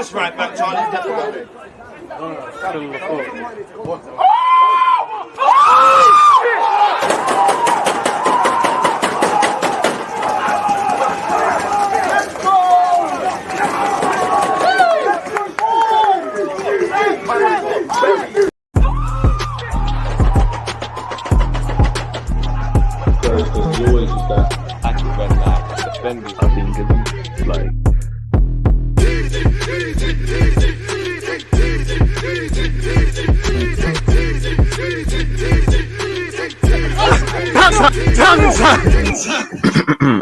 That's right back, Charlie. Definitely.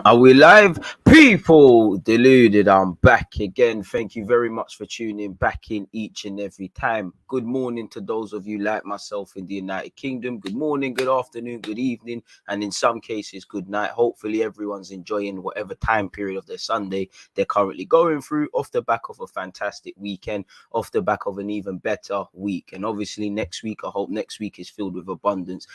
Are we live? People, Deluded, I'm back again. Thank you very much for tuning back in each and every time. Good morning to those of you like myself in the United Kingdom. Good morning, good afternoon, good evening, and in some cases, good night. Hopefully everyone's enjoying whatever time period of their Sunday they're currently going through off the back of a fantastic weekend, off the back of an even better week. And obviously next week, I hope next week is filled with abundance.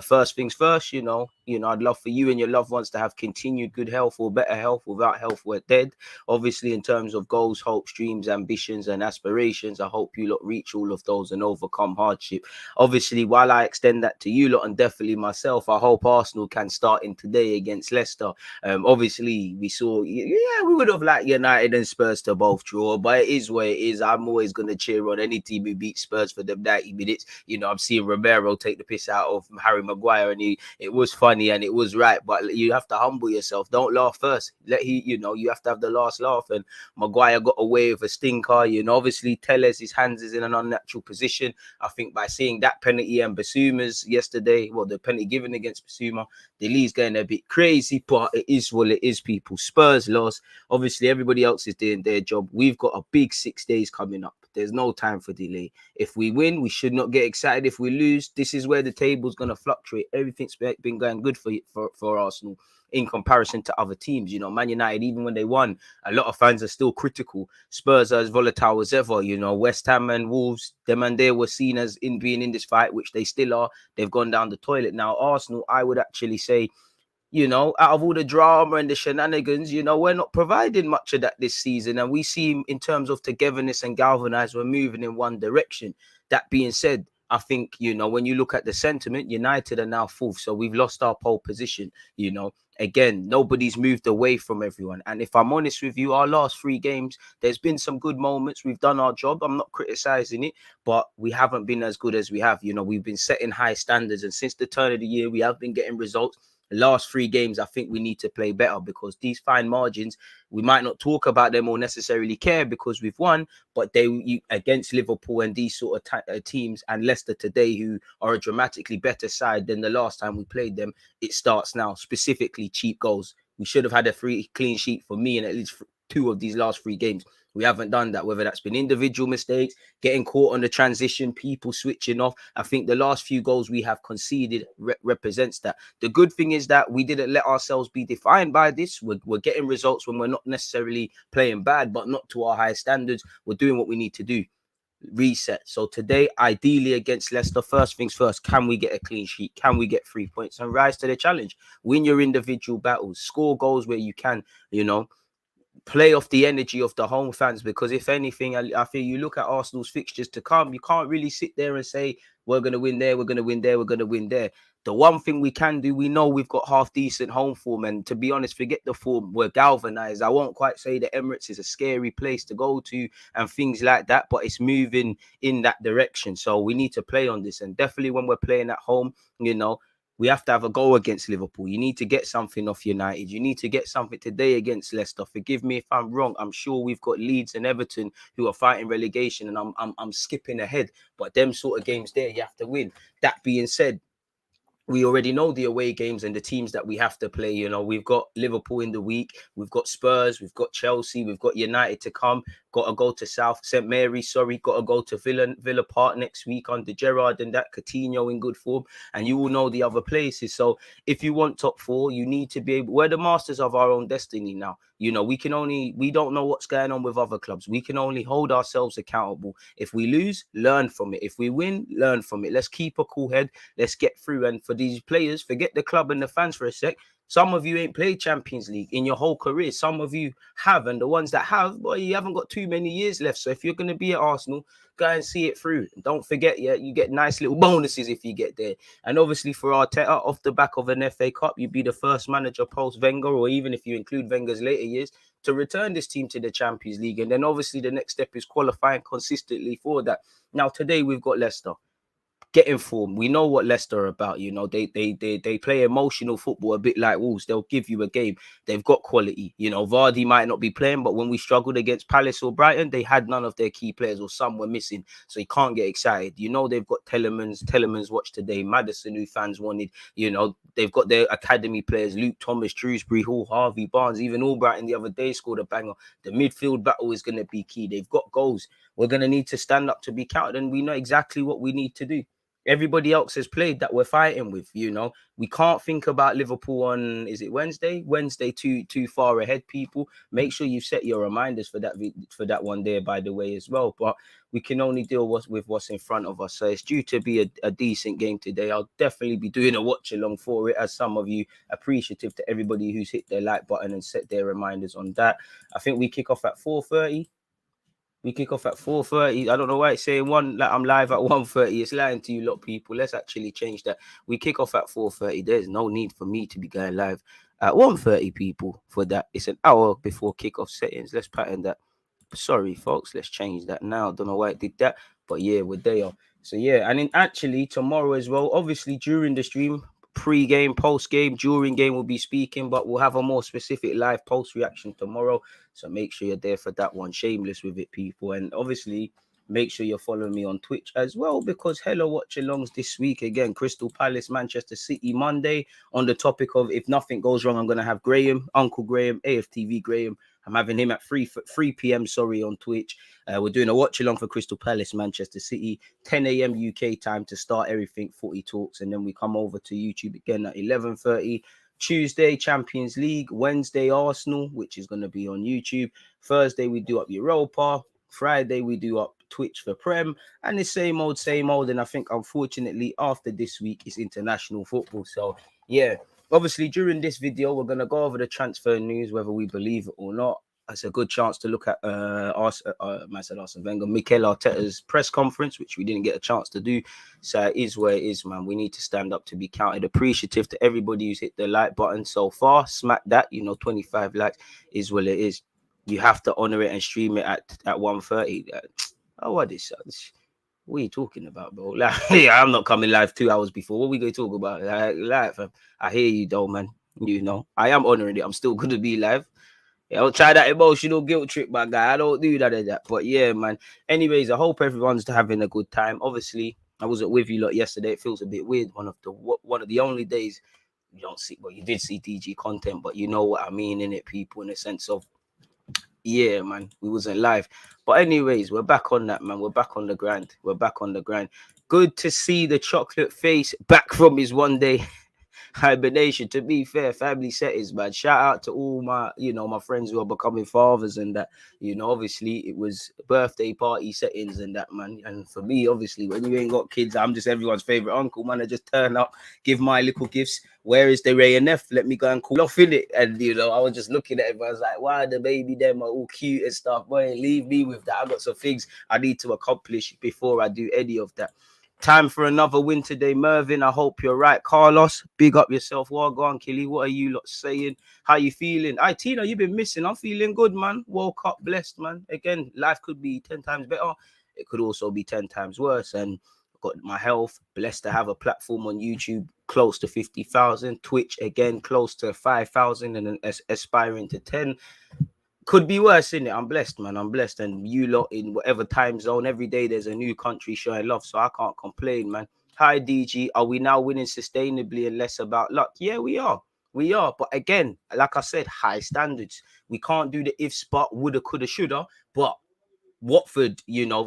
First things first, you know, I'd love for you and your loved ones to have continued good health or better health. Without health, we're dead. Obviously, in terms of goals, hopes, dreams, ambitions, and aspirations, I hope you lot reach all of those and overcome hardship. Obviously, while I extend that to you lot and definitely myself, I hope Arsenal can start in today against Leicester. Obviously, we saw, we would have liked United and Spurs to both draw, but it is what it is. I'm always going to cheer on any team who beats Spurs for them 90 minutes. You know, I'm seeing Romero take the piss out of Harry Maguire, and it was funny and it was right, but you have to humble yourself. Don't laugh first. You have to have the last laugh, and Maguire got away with a stinker. Obviously Tellez, his hands is in an unnatural position. I think by seeing that penalty and Basuma's yesterday, well, the penalty given against Basuma, the league's getting a bit crazy, but it is what it is, people. Spurs lost. Obviously everybody else is doing their job. We've got a big 6 days coming up. There's no time for delay. If we win, we should not get excited. If we lose, this is where the table's going to fluctuate. Everything's been going good for Arsenal in comparison to other teams. Man United, even when they won, a lot of fans are still critical. Spurs are as volatile as ever. West Ham and Wolves, them and they were seen as being in this fight, which they still are. They've gone down the toilet. Now, Arsenal, I would actually say, out of all the drama and the shenanigans, we're not providing much of that this season. And we see in terms of togetherness and galvanized, we're moving in one direction. That being said, I think, when you look at the sentiment, United are now fourth. So we've lost our pole position, Again, nobody's moved away from everyone. And if I'm honest with you, our last 3 games, there's been some good moments. We've done our job. I'm not criticizing it, but we haven't been as good as we have. We've been setting high standards. And since the turn of the year, we have been getting results. The last 3 games, I think we need to play better, because these fine margins, we might not talk about them or necessarily care because we've won, but against Liverpool and these sort of teams, and Leicester today, who are a dramatically better side than the last time we played them, it starts now. Specifically, cheap goals. We should have had a 3 clean sheet for me in at least 2 of these last 3 games. We haven't done that, whether that's been individual mistakes, getting caught on the transition, people switching off. I think the last few goals we have conceded represents that. The good thing is that we didn't let ourselves be defined by this. We're getting results when we're not necessarily playing bad, but not to our high standards. We're doing what we need to do. Reset. So today, ideally against Leicester, first things first, can we get a clean sheet? Can we get 3 points and rise to the challenge? Win your individual battles, score goals where you can, play off the energy of the home fans, because if anything, I feel you look at Arsenal's fixtures to come, you can't really sit there and say we're going to win there, we're going to win there, we're going to win there. The one thing we can do, we know we've got half decent home form, and to be honest, forget the form, we're galvanized. I won't quite say the Emirates is a scary place to go to and things like that, but it's moving in that direction. So we need to play on this, and definitely when we're playing at home, we have to have a goal against Liverpool. You need to get something off United. You need to get something today against Leicester. Forgive me if I'm wrong. I'm sure we've got Leeds and Everton who are fighting relegation, and I'm skipping ahead. But them sort of games there, you have to win. That being said, we already know the away games and the teams that we have to play. We've got Liverpool in the week. We've got Spurs. We've got Chelsea. We've got United to come. Got to go to St. Mary's. Got to go to Villa Park next week under Gerrard and that. Coutinho in good form. And you will know the other places. So if you want top 4, you need to be able... We're the masters of our own destiny now. We don't know what's going on with other clubs. We can only hold ourselves accountable. If we lose, learn from it. If we win, learn from it. Let's keep a cool head. Let's get through. And for these players, forget the club and the fans for a sec. Some of you ain't played Champions League in your whole career. Some of you have, and the ones that have, boy, you haven't got too many years left. So if you're going to be at Arsenal, go and see it through. Don't forget, yeah, you get nice little bonuses if you get there. And obviously for Arteta, off the back of an FA Cup, you'd be the first manager post Wenger, or even if you include Wenger's later years, to return this team to the Champions League. And then obviously the next step is qualifying consistently for that. Now today we've got Leicester. Get informed. We know what Leicester are about. You know, they play emotional football, a bit like Wolves. They'll give you a game. They've got quality. You know, Vardy might not be playing, but when we struggled against Palace or Brighton, they had none of their key players, or some were missing. So you can't get excited. You know, they've got Telemans watch today, Maddison, who fans wanted. You know, they've got their academy players, Luke Thomas, Shrewsbury Hall, Harvey Barnes, even Albrighton the other day scored a banger. The midfield battle is going to be key. They've got goals. We're going to need to stand up to be counted, and we know exactly what we need to do. Everybody else has played that we're fighting with. You know, we can't think about Liverpool on, is it Wednesday too far ahead. People, make sure you set your reminders for that one there, by the way, as well. But we can only deal with what's in front of us. So it's due to be a decent game today. I'll definitely be doing a watch along for it, as some of you, appreciative to everybody who's hit their like button and set their reminders on that. I think we kick off at 4:30. We kick off at 4:30. I don't know why it's saying like I'm live at 1:30. It's lying to you lot, people. Let's actually change that. We kick off at 4:30. There's no need for me to be going live at 1:30, people, for that. It's an hour before kickoff settings. Let's pattern that. Sorry, folks. Let's change that now. Don't know why it did that. But yeah, we're there. So yeah, and then actually tomorrow as well, obviously during the stream, pre-game, post-game, during game, we'll be speaking, but we'll have a more specific live post reaction tomorrow. So make sure you're there for that one. Shameless with it, people. And obviously, make sure you're following me on Twitch as well, because hello watch alongs this week. Again, Crystal Palace, Manchester City, Monday. On the topic of if nothing goes wrong, I'm going to have Graham, Uncle Graham, AFTV Graham. I'm having him at 3 p.m. on Twitch. We're doing a watch along for Crystal Palace, Manchester City, 10 a.m. UK time to start everything footy talks. And then we come over to YouTube again at 11:30. Tuesday, Champions League. Wednesday, Arsenal, which is going to be on YouTube. Thursday, we do up Europa. Friday, we do up Twitch for Prem. And the same old. And I think, unfortunately, after this week, it's international football. So, yeah. Obviously, during this video, we're going to go over the transfer news, whether we believe it or not. It's a good chance to look at Arsene Wenger, Mikel Arteta's press conference, which we didn't get a chance to do. So it is where it is, man. We need to stand up to be counted. Appreciative to everybody who's hit the like button so far. Smack that, 25 likes is what it is. You have to honor it and stream it at 1:30. What is that? What are you talking about, bro? Like, yeah, I'm not coming live 2 hours before. What are we going to talk about? Live, I hear you, though, man. I am honoring it. I'm still going to be live. Yeah, I'll try that emotional guilt trip, my guy. I don't do that. But yeah, man. Anyways, I hope everyone's having a good time. Obviously, I wasn't with you lot yesterday. It feels a bit weird. One of the only days you don't see, well, you did see DG content, but you know what I mean, in it, people, in the sense of, yeah, man, we wasn't live. But anyways, we're back on that, man. We're back on the grind. Good to see the chocolate face back from his one-day hibernation. To be fair, family settings, man. Shout out to all my, my friends who are becoming fathers and that. Obviously it was birthday party settings and that, man. And for me, obviously, when you ain't got kids, I'm just everyone's favorite uncle, man. I just turn up, give my little gifts. Where is the Ray and F? Let me go and cool off in it. And I was just looking at it. I was like, wow, the baby them are all cute and stuff. Boy, leave me with that. I got some things I need to accomplish before I do any of that. Time for another win today, Mervin. I hope you're right. Carlos, big up yourself. Well, go on, Killy. What are you lot saying? How you feeling? Tina, you've been missing. I'm feeling good, man. Woke up blessed, man. Again, life could be 10 times better. It could also be 10 times worse. And got my health. Blessed to have a platform on YouTube close to 50,000. Twitch, again, close to 5,000 and aspiring to 10. Could be worse, innit? I'm blessed, man. I'm blessed. And you lot in whatever time zone, every day there's a new country showing love. So I can't complain, man. Hi, DG. Are we now winning sustainably and less about luck? Yeah, we are. We are. But again, like I said, high standards. We can't do the if, but, woulda, coulda, shoulda. But Watford,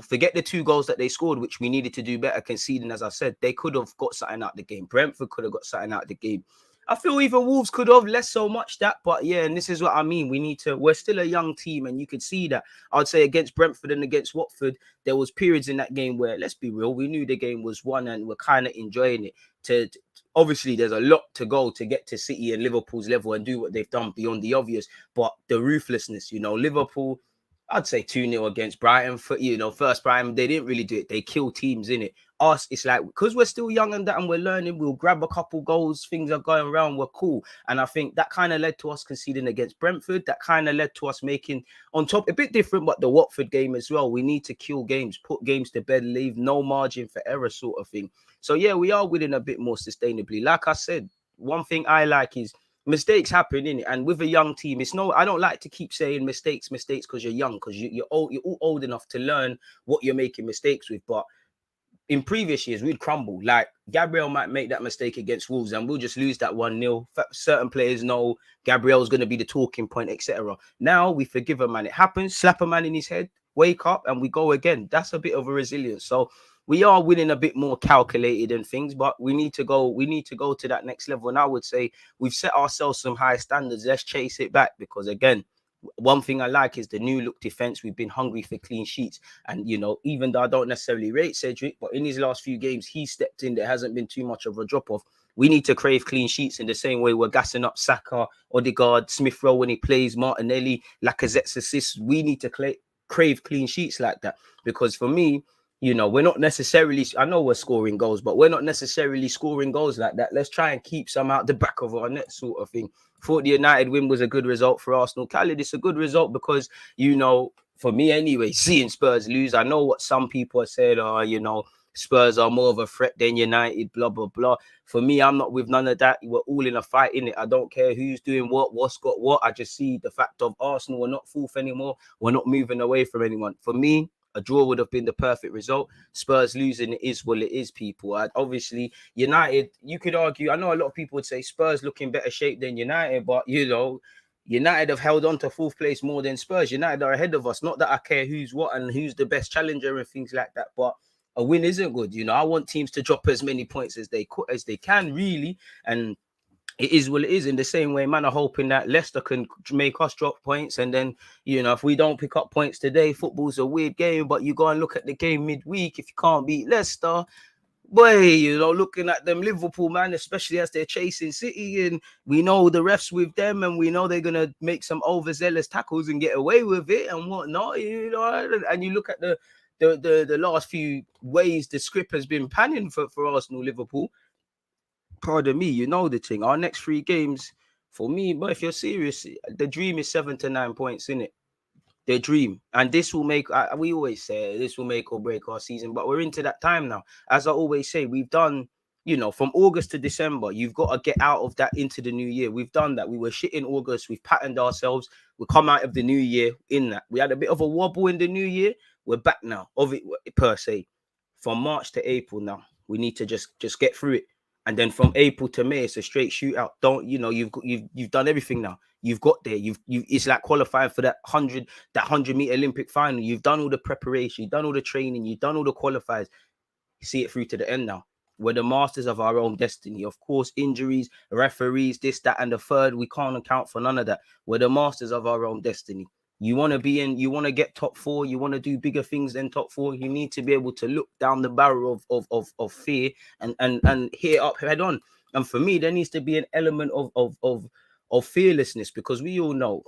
forget the 2 goals that they scored, which we needed to do better conceding, as I said. They could have got something out of the game. Brentford could have got something out of the game. I feel even Wolves could have less so much that, but yeah, and this is what I mean. We're still a young team, and you could see that. I'd say against Brentford and against Watford, there was periods in that game where, let's be real, we knew the game was won and we're kind of enjoying it. Obviously, there's a lot to go to get to City and Liverpool's level and do what they've done beyond the obvious, but the ruthlessness, Liverpool, I'd say 2-0 against Brighton. First Brighton, they didn't really do it. They kill teams, innit? Us, it's like, because we're still young and that and we're learning, we'll grab a couple goals, things are going around, we're cool. And I think that kind of led to us conceding against Brentford. That kind of led to us making, on top, a bit different, but the Watford game as well. We need to kill games, put games to bed, leave no margin for error sort of thing. So yeah, we are winning a bit more sustainably. Like I said, one thing I like is mistakes happen, innit? And with a young team, I don't like to keep saying mistakes because you're young, because you're all old enough to learn what you're making mistakes with. But in previous years, we'd crumble. Like, Gabriel might make that mistake against Wolves and we'll just lose that 1-0. Certain players know Gabriel's going to be the talking point, etc. Now we forgive a man. It happens. Slap a man in his head, wake up, and we go again. That's a bit of a resilience. So we are winning a bit more calculated and things, but we need to go to that next level. And I would say we've set ourselves some high standards. Let's chase it back, because again, one thing I like is the new look defense. We've been hungry for clean sheets. And, even though I don't necessarily rate Cedric, but in his last few games, he stepped in. There hasn't been too much of a drop-off. We need to crave clean sheets in the same way we're gassing up Saka, Odegaard, Smith Rowe when he plays, Martinelli, Lacazette's assists. We need to crave clean sheets like that. Because for me, we're not necessarily, I know we're scoring goals, but we're not necessarily scoring goals like that. Let's try and keep some out the back of our net sort of thing. Thought the United win was a good result for Arsenal. Khalid, it's a good result because, for me anyway, seeing Spurs lose, I know what some people have said, Spurs are more of a threat than United, blah, blah, blah. For me, I'm not with none of that. We're all in a fight, innit? I don't care who's doing what's got what. I just see the fact of Arsenal, we're not fourth anymore. We're not moving away from anyone. For me, a draw would have been the perfect result. Spurs losing, it is what it is, people. Obviously, United, you could argue, I know a lot of people would say Spurs look in better shape than United, but, United have held on to fourth place more than Spurs. United are ahead of us. Not that I care who's what and who's the best challenger and things like that, but a win isn't good. I want teams to drop as many points as they can, really, and it is what it is. In the same way, man, are hoping that Leicester can make us drop points. And then, if we don't pick up points today, football's a weird game. But you go and look at the game midweek. If you can't beat Leicester, boy, looking at them Liverpool, man, especially as they're chasing City. And we know the refs with them. And we know they're going to make some overzealous tackles and get away with it and whatnot. And you look at the last few ways the script has been panning for Arsenal, Liverpool. Pardon me, the thing. Our next 3 games, for me, but if you're serious, the dream is 7 to 9 points, innit? The dream. And this will make, we always say, this will make or break our season, but we're into that time now. As I always say, we've done, from August to December, you've got to get out of that into the new year. We've done that. We were shit in August. We've patterned ourselves. We come out of the new year in that. We had a bit of a wobble in the new year. We're back now, of it per se. From March to April now, we need to just get through it. And then from April to May, it's a straight shootout. You've done everything now. You've got there. It's like qualifying for that 100-meter Olympic final. You've done all the preparation. You've done all the training. You've done all the qualifiers. You see it through to the end now. We're the masters of our own destiny. Of course, injuries, referees, this, that, and the third. We can't account for none of that. We're the masters of our own destiny. You want to get top 4, you want to do bigger things than top 4, you need to be able to look down the barrel of fear and hit it up head on. And for me, there needs to be an element of fearlessness, because we all know,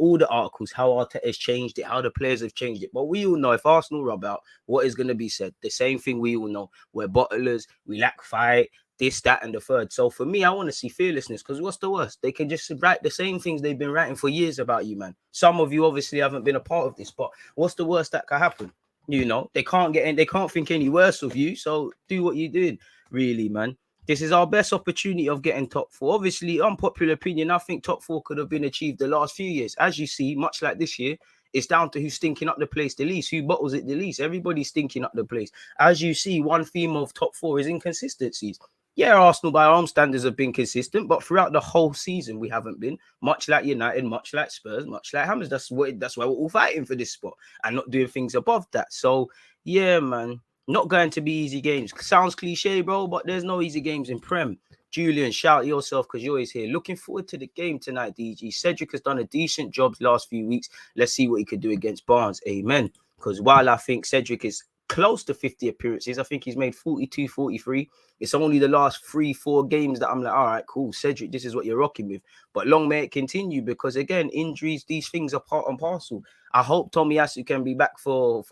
all the articles, how ARTETA'S changed it, how the players have changed it. But we all know if Arsenal rub out, what is going to be said? The same thing we all know. We're bottlers, we lack fight, this, that, and the third. So for me, I want to see fearlessness, because what's the worst? They can just write the same things they've been writing for years about you, man. Some of you obviously haven't been a part of this, but what's the worst that can happen? They can't they can't think any worse of you. So do what you did, really, man. This is our best opportunity of getting top 4. Obviously, unpopular opinion, I think top 4 could have been achieved the last few years. As you see, much like this year, it's down to who's stinking up the place the least, who bottles it the least. Everybody's stinking up the place. As you see, one theme of top 4 is inconsistencies. Yeah, Arsenal by our own standards have been consistent, but throughout the whole season, we haven't been. Much like United, much like Spurs, much like Hammers. That's why we're all fighting for this spot and not doing things above that. So, yeah, man, not going to be easy games. Sounds cliche, bro, but there's no easy games in Prem. Julian, shout yourself because you're always here. Looking forward to the game tonight, DG. Cedric has done a decent job the last few weeks. Let's see what he could do against Barnes. Amen. Because while I think Cedric is close to 50 appearances, I think he's made 42, 43. It's only the last 3-4 games that I'm like, all right, cool, Cedric, this is what you're rocking with. But long may it continue because, again, injuries, these things are part and parcel. I hope Tomiyasu can be back for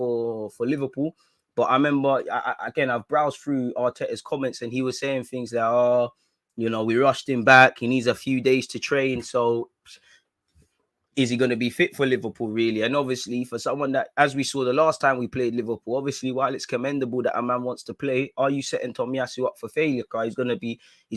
Liverpool. But I remember, again, I've browsed through Arteta's comments and he was saying things like, oh, you know, we rushed him back. He needs a few days to train. So is he going to be fit for Liverpool, really? And obviously, for someone that, as we saw the last time we played Liverpool, obviously, while it's commendable that a man wants to play, are you setting Tomiyasu up for failure? Because he's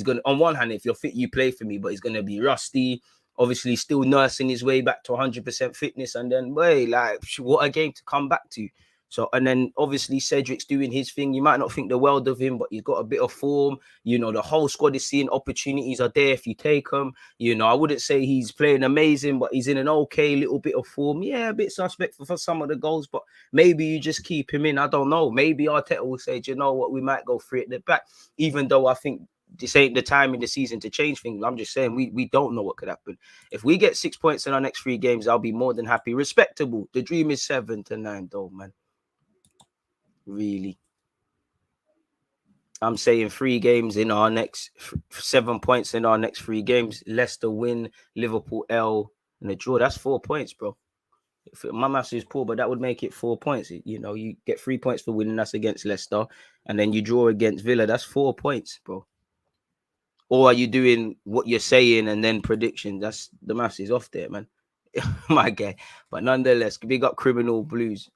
going to, on one hand, if you're fit, you play for me, but he's going to be rusty. Obviously, still nursing his way back to 100% fitness. And then, what a game to come back to. So, and then obviously Cedric's doing his thing. You might not think the world of him, but he's got a bit of form. You know, the whole squad is seeing opportunities are there if you take them. You know, I wouldn't say he's playing amazing, but he's in an okay little bit of form. Yeah, a bit suspect for some of the goals, but maybe you just keep him in. I don't know. Maybe Arteta will say, do you know what, we might go free at the back, even though I think this ain't the time in the season to change things. I'm just saying we don't know what could happen. If we get 6 points in our next 3 games, I'll be more than happy. Respectable. The dream is 7 to 9, though, man. Really, I'm saying 3 games in our next 7 points in our next 3 games. Leicester win, Liverpool L, and a draw. That's 4 points, bro. My maths is poor, but that would make it 4 points. You know, you get 3 points for winning us against Leicester, and then you draw against Villa. That's 4 points, bro. Or are you doing what you're saying and then prediction? That's the maths is off there, man. My guy. But nonetheless, big up Criminal Blues.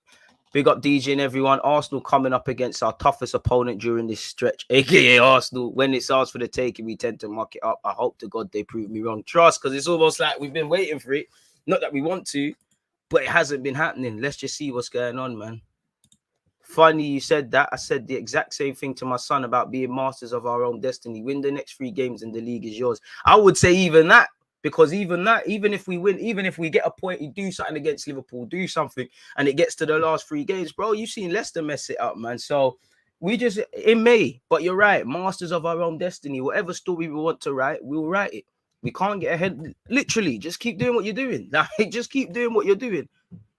Big up DJ and everyone. Arsenal coming up against our toughest opponent during this stretch, aka Arsenal. When it's ours for the taking, we tend to muck it up. I hope to God they prove me wrong. Trust, because it's almost like we've been waiting for it. Not that we want to, but it hasn't been happening. Let's just see what's going on, man. Funny you said that. I said the exact same thing to my son about being masters of our own destiny. Win the next 3 games and the league is yours. I would say even that. Because even if we win, even if we get a point, you do something against Liverpool, do something, and it gets to the last 3 games, bro, you've seen Leicester mess it up, man. So we just, it may, but you're right, masters of our own destiny. Whatever story we want to write, we'll write it. We can't get ahead. Literally, just keep doing what you're doing. Like, just keep doing what you're doing.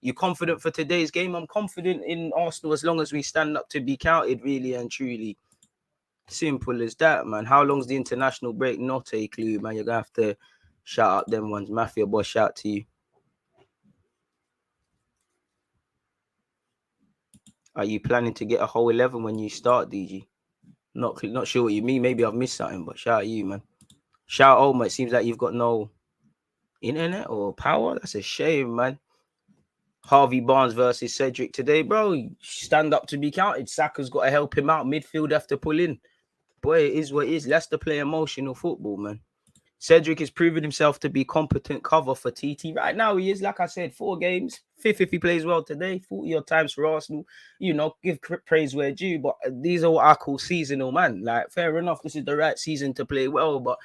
You're confident for today's game? I'm confident in Arsenal as long as we stand up to be counted, really and truly. Simple as that, man. How long's the international break? Not a clue, man. You're going to have to shout out them ones. Mafia boy, shout to you. Are you planning to get a whole 11 when you start, DG? Not sure what you mean. Maybe I've missed something, but shout out you, man. Shout out, it seems like you've got no internet or power. That's a shame, man. Harvey Barnes versus Cedric today, bro. Stand up to be counted. Saka's got to help him out. Midfield have to pull in. Boy, it is what it is. Leicester play emotional football, man. Cedric has proven himself to be competent cover for TT. Right now, he is, like I said, 4 games. 5th if he plays well today. 40-odd times for Arsenal. You know, give praise where due. But these are what I call seasonal, man. Like, fair enough, this is the right season to play well. But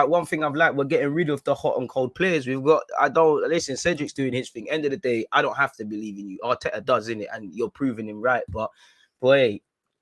one thing I've liked, we're getting rid of the hot and cold players. Listen, Cedric's doing his thing. End of the day, I don't have to believe in you. Arteta does, innit? And you're proving him right. But, boy,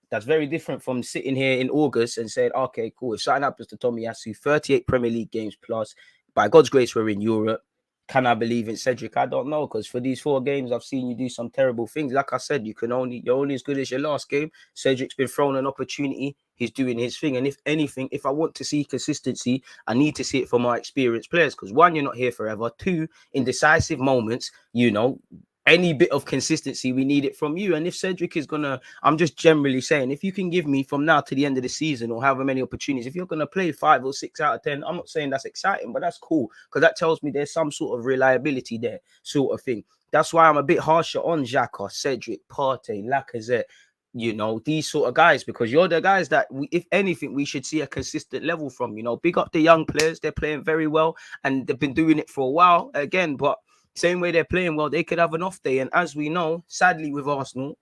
that's very different from sitting here in August and saying, okay, cool. If something happens to Tomiyasu, 38 Premier League games plus. By God's grace, we're in Europe. Can I believe in Cedric? I don't know, because for these 4 games, I've seen you do some terrible things. Like I said, you're only as good as your last game. Cedric's been thrown an opportunity. He's doing his thing. And if anything, if I want to see consistency, I need to see it from our experienced players. Because 1, you're not here forever. 2, in decisive moments, you know, any bit of consistency, we need it from you. And if Cedric is I'm just generally saying, if you can give me from now to the end of the season or however many opportunities, if you're going to play 5 or 6 out of 10, I'm not saying that's exciting, but that's cool. Because that tells me there's some sort of reliability there, sort of thing. That's why I'm a bit harsher on Xhaka, Cedric, Partey, Lacazette, you know, these sort of guys, because you're the guys that, if anything, we should see a consistent level from. You know, big up the young players. They're playing very well and they've been doing it for a while again, but same way they're playing well, they could have an off day. And as we know, sadly with Arsenal,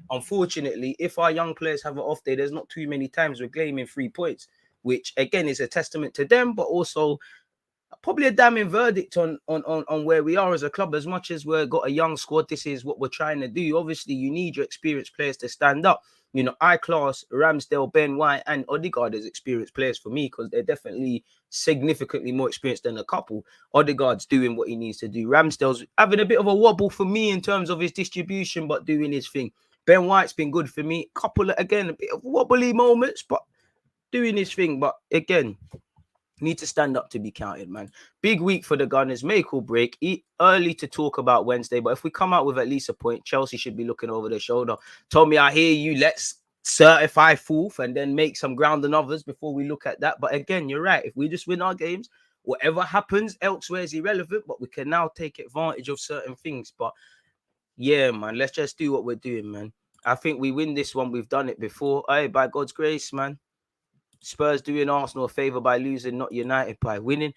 unfortunately, if our young players have an off day, there's not too many times we're claiming 3 points, which again is a testament to them, but also probably a damning verdict on where we are as a club. As much as we've got a young squad, this is what we're trying to do. Obviously, you need your experienced players to stand up. You know, I class Ramsdale, Ben White, and Odegaard as experienced players for me because they're definitely significantly more experienced than a couple. Odegaard's doing what he needs to do. Ramsdale's having a bit of a wobble for me in terms of his distribution, but doing his thing. Ben White's been good for me. Couple of, again, a bit of wobbly moments, but doing his thing. But again, need to stand up to be counted, man. Big week for the Gunners, make or break. Early to talk about Wednesday, but if we come out with at least a point, Chelsea should be looking over their shoulder. Tommy, I hear you. Let's certify fourth and then make some ground and others before we look at that. But again, you're right. If we just win our games, whatever happens elsewhere is irrelevant, but we can now take advantage of certain things. But yeah, man, let's just do what we're doing, man. I think we win this one. We've done it before. Hey, by God's grace, man. Spurs doing Arsenal a favour by losing, not United by winning.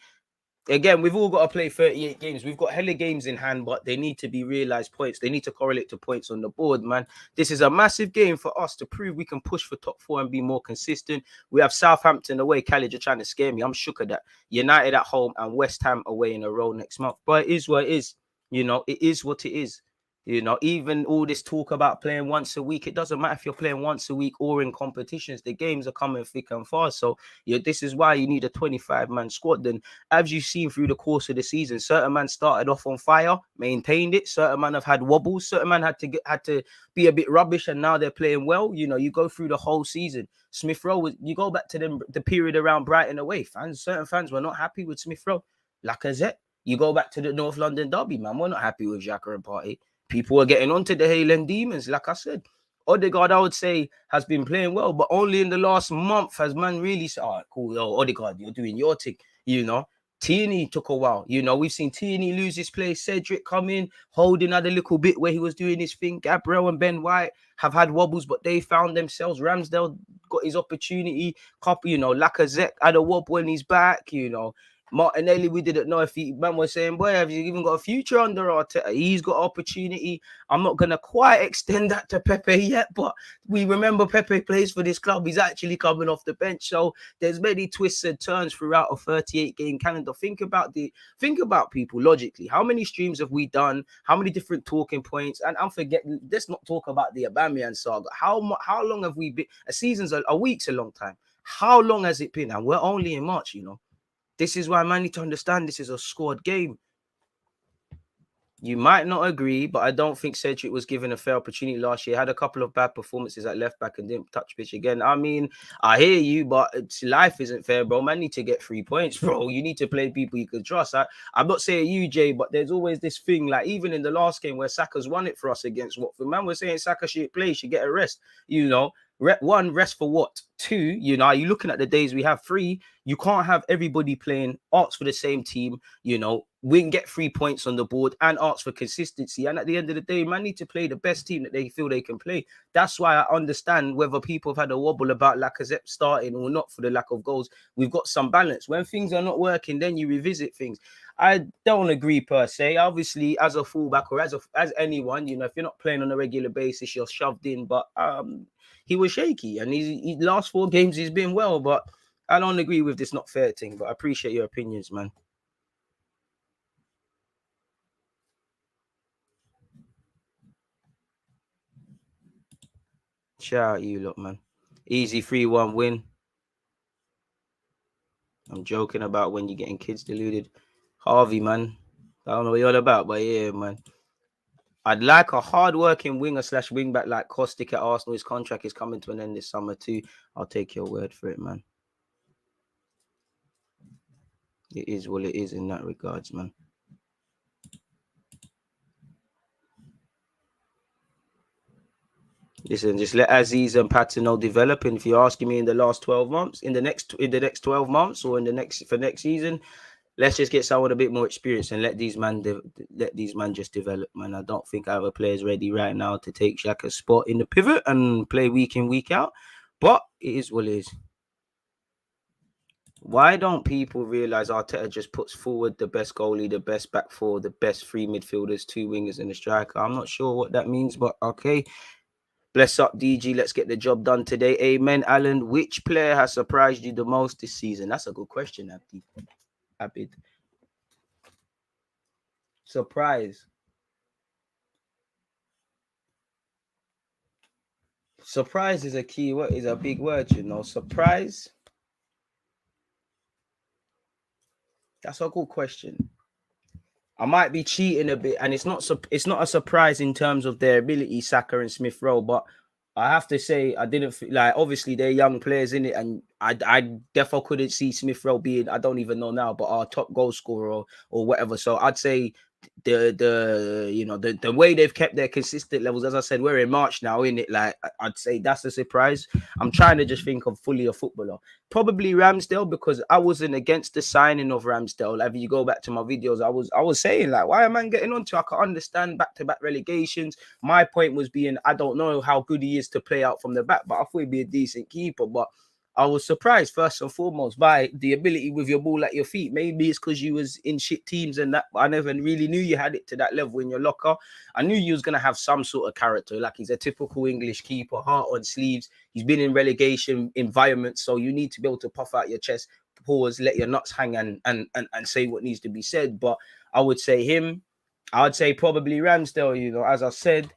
Again, we've all got to play 38 games. We've got hella games in hand, but they need to be realised points. They need to correlate to points on the board, man. This is a massive game for us to prove we can push for top four and be more consistent. We have Southampton away. College are trying to scare me. I'm shook at that. United at home and West Ham away in a row next month. But it is what it is. You know, it is what it is. You know, even all this talk about playing once a week, it doesn't matter if you're playing once a week or in competitions. The games are coming thick and fast. So, yeah, this is why you need a 25-man squad. Then, as you've seen through the course of the season, certain men started off on fire, maintained it. Certain men have had wobbles. Certain men had to be a bit rubbish, and now they're playing well. You know, you go through the whole season. Smith Rowe, you go back to the period around Brighton away. Certain fans were not happy with Smith Rowe. Lacazette, you go back to the North London derby, man. We're not happy with Xhaka and Partey. People are getting onto the Highland Demons, like I said. Odegaard, I would say, has been playing well, but only in the last month has man really said, all right, cool, yo, Odegaard, you're doing your thing, you know. Tierney took a while, you know. We've seen Tierney lose his place. Cedric come in, holding had a little bit where he was doing his thing. Gabriel and Ben White have had wobbles, but they found themselves. Ramsdale got his opportunity. You know, Lacazette had a wobble when he's back, you know. Martinelli, we didn't know if man was saying, boy, have you even got a future under Arteta? He's got opportunity. I'm not going to quite extend that to Pepe yet, but we remember Pepe plays for this club. He's actually coming off the bench. So there's many twists and turns throughout a 38-game calendar. Think about people logically. How many streams have we done? How many different talking points? And I'm forgetting, let's not talk about the Aubameyang saga. How long have we been? A week's a long time. How long has it been? And we're only in March, you know. This is why man need to understand this is a squad game. You might not agree, but I don't think Cedric was given a fair opportunity last year. Had a couple of bad performances at left back and didn't touch pitch again. I mean, I hear you, but life isn't fair, bro. Man need to get 3 points, bro. You need to play people you can trust. I'm not saying you, Jay, but there's always this thing, like even in the last game where Saka's won it for us against Watford. Man, we're saying Saka should play, should get a rest, you know. One, rest for what? Two, you know, you're looking at the days we have. Three, you can't have everybody playing, ask for the same team, you know. We can get 3 points on the board and ask for consistency. And at the end of the day, man need to play the best team that they feel they can play. That's why I understand whether people have had a wobble about Lacazette starting or not for the lack of goals. We've got some balance. When things are not working, then you revisit things. I don't agree per se. Obviously, as a fullback or as anyone, you know, if you're not playing on a regular basis, you're shoved in. But he was shaky, and he last 4 games he's been well. But I don't agree with this not fair thing. But I appreciate your opinions, man. Shout out you lot, man. Easy 3-1 win. I'm joking about when you're getting kids deluded. Harvey, man. I don't know what you're all about, but yeah, man. I'd like a hard-working winger / wing back like Kostic at Arsenal. His contract is coming to an end this summer too. I'll take your word for it, man. It is what it is in that regards, man. Listen, just let Aziz and Patino develop. And if you're asking me in the last 12 months, in the next 12 months or for next season, let's just get someone a bit more experience and let these man just develop, man. I don't think our players ready right now to take Xhaka's spot in the pivot and play week in, week out. But it is what it is. Why don't people realize Arteta just puts forward the best goalie, the best back four, the best 3 midfielders, 2 wingers, and a striker? I'm not sure what that means, but okay. Bless up, DG. Let's get the job done today. Amen, Alan. Which player has surprised you the most this season? That's a good question, Abid. Surprise. Surprise is a key word, is a big word, you know. Surprise. That's a good question. I might be cheating a bit, and it's not a surprise in terms of their ability, Saka and Smith Rowe, but I have to say I didn't like. Obviously, they're young players in it, and I definitely couldn't see Smith Rowe being, I don't even know now, but our top goal scorer or whatever. So I'd say the way they've kept their consistent levels. As I said, we're in March now, in it. Like I'd say that's a surprise. I'm trying to just think of fully a footballer. Probably Ramsdale, because I wasn't against the signing of Ramsdale. Like, if you go back to my videos, I was saying, like, why am I getting onto? I can understand back-to-back relegations. My point was being, I don't know how good he is to play out from the back, but I thought he'd be a decent keeper. But I was surprised, first and foremost, by the ability with your ball at your feet. Maybe it's because you was in shit teams and that, but I never really knew you had it to that level in your locker. I knew you was going to have some sort of character. Like, he's a typical English keeper, heart on sleeves. He's been in relegation environments, so you need to be able to puff out your chest, pause, let your nuts hang, and say what needs to be said. But I would say him. I would say probably Ramsdale, you know, as I said.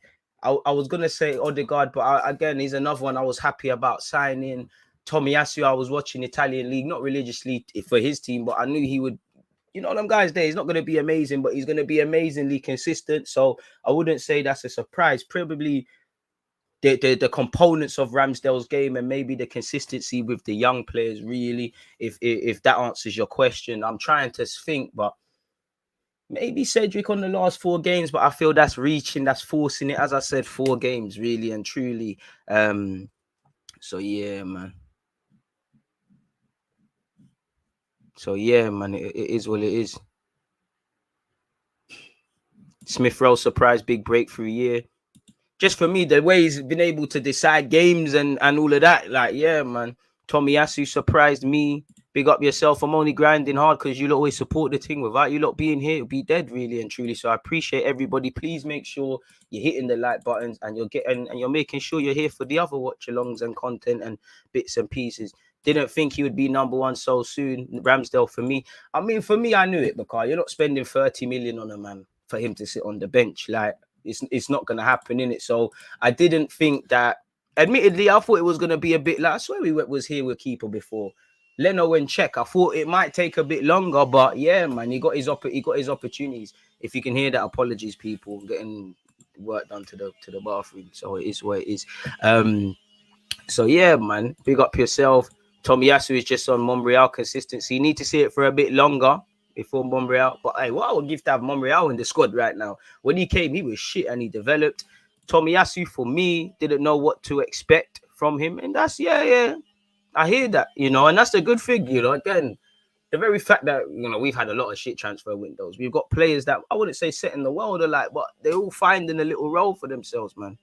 I was going to say Odegaard, but again, he's another one I was happy about signing. Tomiyasu, I was watching Italian league, not religiously for his team, but I knew he would, you know, them guys there, he's not going to be amazing, but he's going to be amazingly consistent. So I wouldn't say that's a surprise. Probably the components of Ramsdale's game and maybe the consistency with the young players, really, if that answers your question. I'm trying to think, but maybe Cedric on the last 4 games, but I feel that's reaching, that's forcing it. As I said, 4 games, really and truly. So yeah, man. So yeah, man, it is what it is. Smith Rowe surprise big breakthrough year. Just for me, the way he's been able to decide games and all of that, like, yeah, man. Tomiyasu surprised me. Big up yourself. I'm only grinding hard because you lot always support the thing. Without you lot being here, it'll be dead, really and truly. So I appreciate everybody. Please make sure you're hitting the like buttons and you're making sure you're here for the other watch alongs and content and bits and pieces. Didn't think he would be number 1 so soon. Ramsdale for me. I mean, for me, I knew it, because you're not spending 30 million on a man for him to sit on the bench. Like, it's not going to happen, in it. So I didn't think that. Admittedly, I thought it was going to be a bit like, I swear we was here with keeper before. Leno and Czech. I thought it might take a bit longer, but yeah, man, he got his opportunities. If you can hear that, apologies, people. Getting work done to the bathroom, so it is what it is. So yeah, man, big up yourself. Tomiyasu is just on Monreal consistency. You need to see it for a bit longer before Monreal. But hey, what I would give to have Monreal in the squad right now. When he came, he was shit and he developed. Tomiyasu, for me, didn't know what to expect from him. And that's, yeah. I hear that, you know, and that's a good thing, you know. Again, the very fact that, you know, we've had a lot of shit transfer windows. We've got players that I wouldn't say set in the world alike, but they're all finding a little role for themselves, man.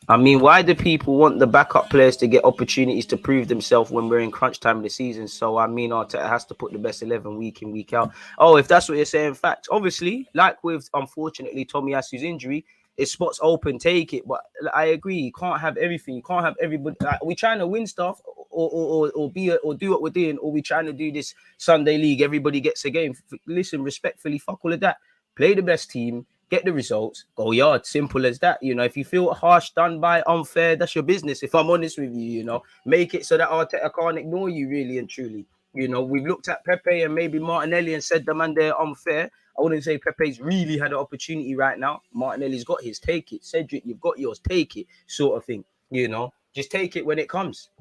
I mean, why do people want the backup players to get opportunities to prove themselves when we're in crunch time of the season? So, I mean, Arteta has to put the best 11 week in, week out. Oh, if that's what you're saying, fact. Obviously, like with, unfortunately, Tomiyasu's injury, if spots open, take it. But I agree, you can't have everything. You can't have everybody. Like, are we trying to win stuff or do what we're doing? Or are we trying to do this Sunday league? Everybody gets a game. Listen, respectfully, fuck all of that. Play the best team. Get the results, go yard. Simple as that. You know, if you feel harsh, done by, unfair, that's your business. If I'm honest with you, you know, make it so that Arteta can't ignore you, really and truly. You know, we've looked at Pepe and maybe Martinelli and said the man they're unfair. I wouldn't say Pepe's really had an opportunity right now. Martinelli's got his, take it. Cedric, you've got yours, take it, sort of thing. You know, just take it when it comes.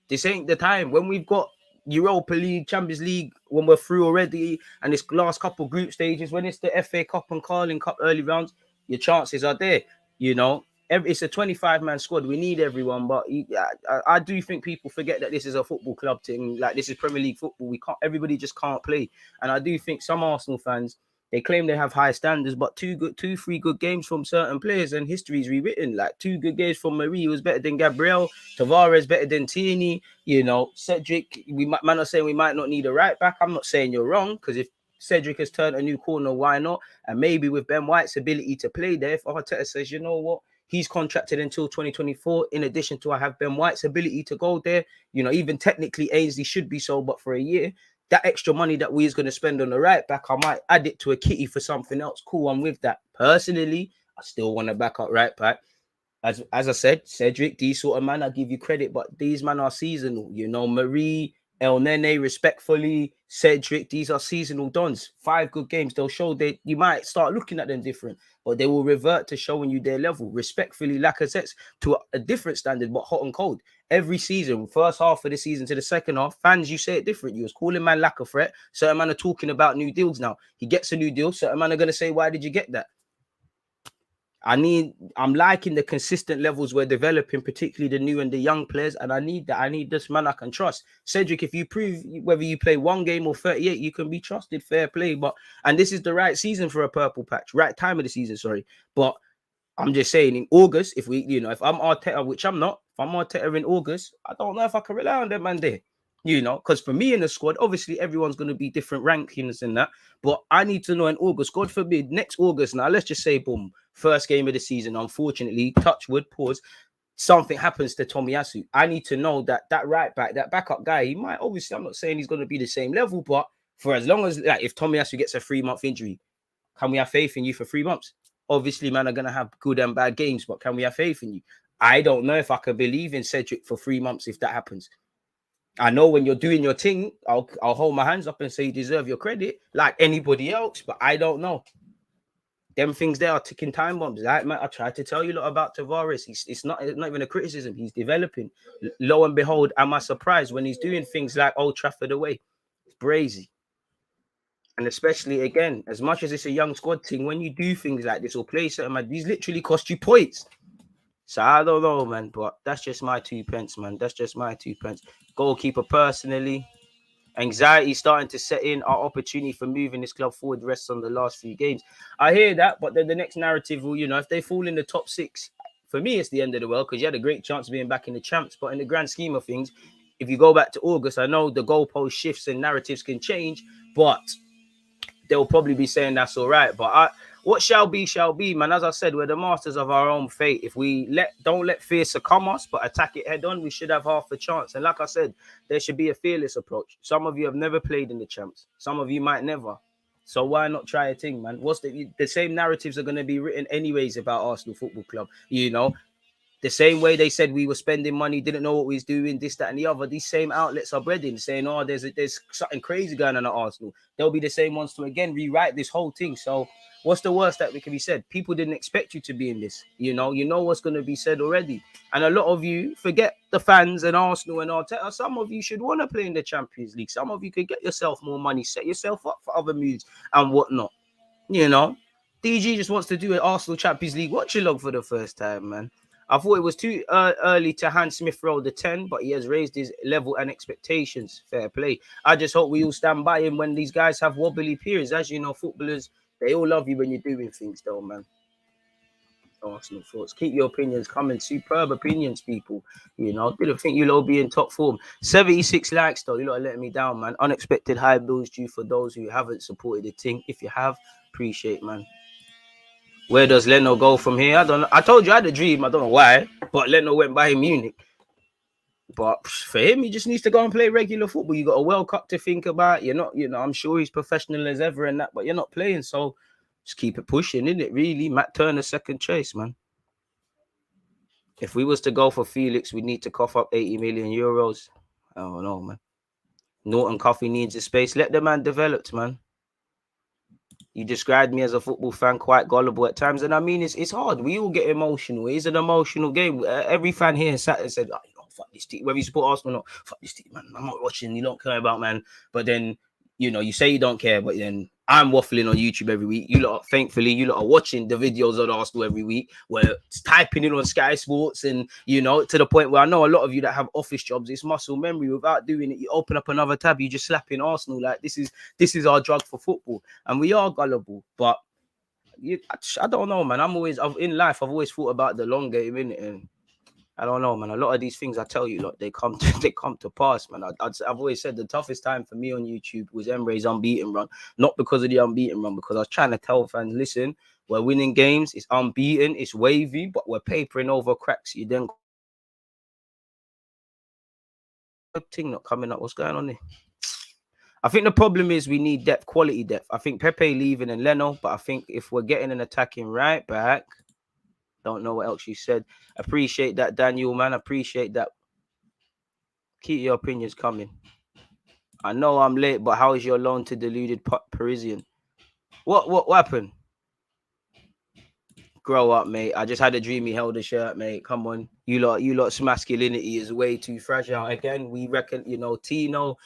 This ain't the time. When we've got Europa League, Champions League, when we're through already, and this last couple group stages, when it's the FA Cup and Carling Cup early rounds, your chances are there. You know, it's a 25-man squad. We need everyone, but I do think people forget that this is a football club thing. Like, this is Premier League football. We can't. Everybody just can't play. And I do think some Arsenal fans, they claim they have high standards, but 3 good games from certain players and history is rewritten. Like 2 good games from Marie was better than Gabriel. Tavares better than Tierney. You know, Cedric, man are saying we might not need a right back. I'm not saying you're wrong, because if Cedric has turned a new corner, why not? And maybe with Ben White's ability to play there, if Arteta says, you know what, he's contracted until 2024. In addition to, I have Ben White's ability to go there. You know, even technically Ainsley should be sold, but for a year. That extra money that we're going to spend on the right back, I might add it to a kitty for something else. Cool, I'm with that. Personally, I still want to back up right back. As I said, Cedric, these sort of man, I give you credit, but these men are seasonal. You know, Marie, El Nene, respectfully, Cedric, these are seasonal dons. 5 good games, they'll show that you might start looking at them different, but they will revert to showing you their level. Respectfully, Lacazette to a different standard, but hot and cold. Every season, first half of the season to the second half, fans, you say it different. You was calling man lack of threat. Certain man are talking about new deals now. He gets a new deal. Certain man are going to say, why did you get that? I'm liking the consistent levels we're developing, particularly the new and the young players, and I need that. I need this man I can trust. Cedric, if you prove whether you play 1 game or 38, you can be trusted, fair play. And this is the right season for a purple patch, right time of the season, sorry. But I'm just saying, in August, if I'm Arteta, which I'm not, if I'm Arteta in August, I don't know if I can rely on that man there. Because for me in the squad, obviously everyone's going to be different rankings and that. But I need to know in August, God forbid, next August now, let's just say, boom, first game of the season, unfortunately, touch wood, pause, something happens to Tomiyasu. I need to know that right back, that backup guy, he might, obviously, I'm not saying he's going to be the same level, but for as long as, like, if Tomiyasu gets a 3-month injury, can we have faith in you for 3 months? Obviously, man, are going to have good and bad games, but can we have faith in you? I don't know if I can believe in Cedric for 3 months if that happens. I know when you're doing your thing, I'll hold my hands up and say you deserve your credit like anybody else, but I don't know. Them things there are ticking time bombs. Like, man, I tried to tell you a lot about Tavares. It's not even a criticism. He's developing. Lo and behold, am I surprised when he's doing things like Old Trafford away? It's brazy. And especially, again, as much as it's a young squad thing, when you do things like this or play certain, man, these literally cost you points. So I don't know, man, but that's just my 2 pence, man. That's just my 2 pence. Goalkeeper, personally, anxiety starting to set in. Our opportunity for moving this club forward rests on the last few games. I hear that, but then the next narrative will, if they fall in the top 6, for me, it's the end of the world because you had a great chance of being back in the champs. But in the grand scheme of things, if you go back to August, I know the goalpost shifts and narratives can change, but they'll probably be saying that's all right. But what shall be, man. As I said, we're the masters of our own fate. If we don't let fear succumb us, but attack it head on, we should have half a chance. And like I said, there should be a fearless approach. Some of you have never played in the champs. Some of you might never. So why not try a thing, man? What's the same narratives are going to be written anyways about Arsenal Football Club, The same way they said we were spending money, didn't know what we was doing, this, that, and the other. These same outlets are breading, saying, "Oh, there's something crazy going on at Arsenal." They'll be the same ones to again rewrite this whole thing. So, what's the worst that can be said? People didn't expect you to be in this. You know what's going to be said already. And a lot of you forget the fans and Arsenal and Arteta. Some of you should want to play in the Champions League. Some of you could get yourself more money, set yourself up for other moves and whatnot. DG just wants to do an Arsenal Champions League watch along for the first time, man. I thought it was too early to hand Smith roll the 10, but he has raised his level and expectations. Fair play. I just hope we all stand by him when these guys have wobbly periods. As you know, footballers, they all love you when you're doing things, though, man. Arsenal thoughts. Keep your opinions coming. Superb opinions, people. Didn't think you'll all be in top form. 76 likes, though. You're not letting me down, man. Unexpected high bills due for those who haven't supported the team. If you have, appreciate, man. Where does Leno go from here? I don't know. I told you I had a dream. I don't know why, but Leno went by Munich. But for him, he just needs to go and play regular football. You got a World Cup to think about. You're not, I'm sure he's professional as ever and that, but you're not playing. So just keep it pushing, isn't it? Really, Matt Turner second choice, man. If we was to go for Felix, we need to cough up 80 million euros. I don't know, man. Norton Coffee needs a space. Let the man develop, man. You described me as a football fan, quite gullible at times. And I mean, it's hard. We all get emotional. It's an emotional game. Every fan here sat and said, fuck this team. Whether you support Arsenal or not, fuck this team, man. I'm not watching. You don't care about, man. But then, you say you don't care, but then I'm waffling on YouTube every week. Thankfully, you lot are watching the videos of Arsenal every week. Where it's typing in on Sky Sports and, to the point where I know a lot of you that have office jobs, it's muscle memory. Without doing it, you open up another tab, you just slap in Arsenal. Like, this is our drug for football. And we are gullible. But I don't know, man. In life, I've always thought about the long game, innit? And I don't know, man. A lot of these things I tell you, they come to pass, man. I've always said the toughest time for me on YouTube was Emre's unbeaten run. Not because of the unbeaten run, because I was trying to tell fans, listen, we're winning games. It's unbeaten. It's wavy, but we're papering over cracks. You then thing not coming up. What's going on there? I think the problem is we need depth, quality depth. I think Pepe leaving and Leno, but I think if we're getting an attacking right back, Don't know what else you said. Appreciate that, Daniel, man. Appreciate that. Keep your opinions coming. I know I'm late, but how is your loan to Deluded Parisian? What happened? Grow up, mate. I just had a dream he held a shirt, mate. Come on. You lot's masculinity is way too fragile. Again, we reckon, Tino,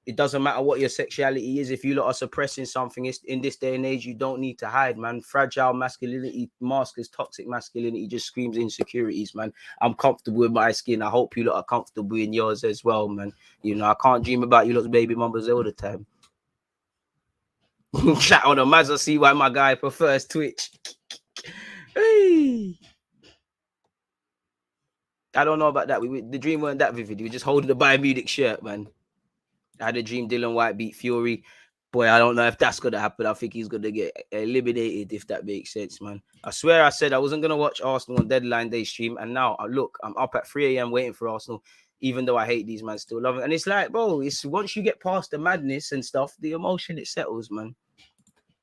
it doesn't matter what your sexuality is. If you lot are suppressing something, it's, in this day and age, you don't need to hide, man. Fragile masculinity maskers, toxic masculinity just screams insecurities, man. I'm comfortable with my skin. I hope you lot are comfortable in yours as well, man. I can't dream about you lot's baby mamas all the time. Chat on the Mazda, see why my guy prefers Twitch. Hey. I don't know about that. The dream weren't that vivid. We were just holding the Bayern Munich shirt, man. I had a dream Dylan White beat Fury. Boy, I don't know if that's going to happen. I think he's going to get eliminated, if that makes sense, man. I swear I said I wasn't going to watch Arsenal on deadline day stream. And now, look, I'm up at 3 a.m. waiting for Arsenal, even though I hate these, man, still love it. And it's like, bro, it's once you get past the madness and stuff, the emotion, it settles, man.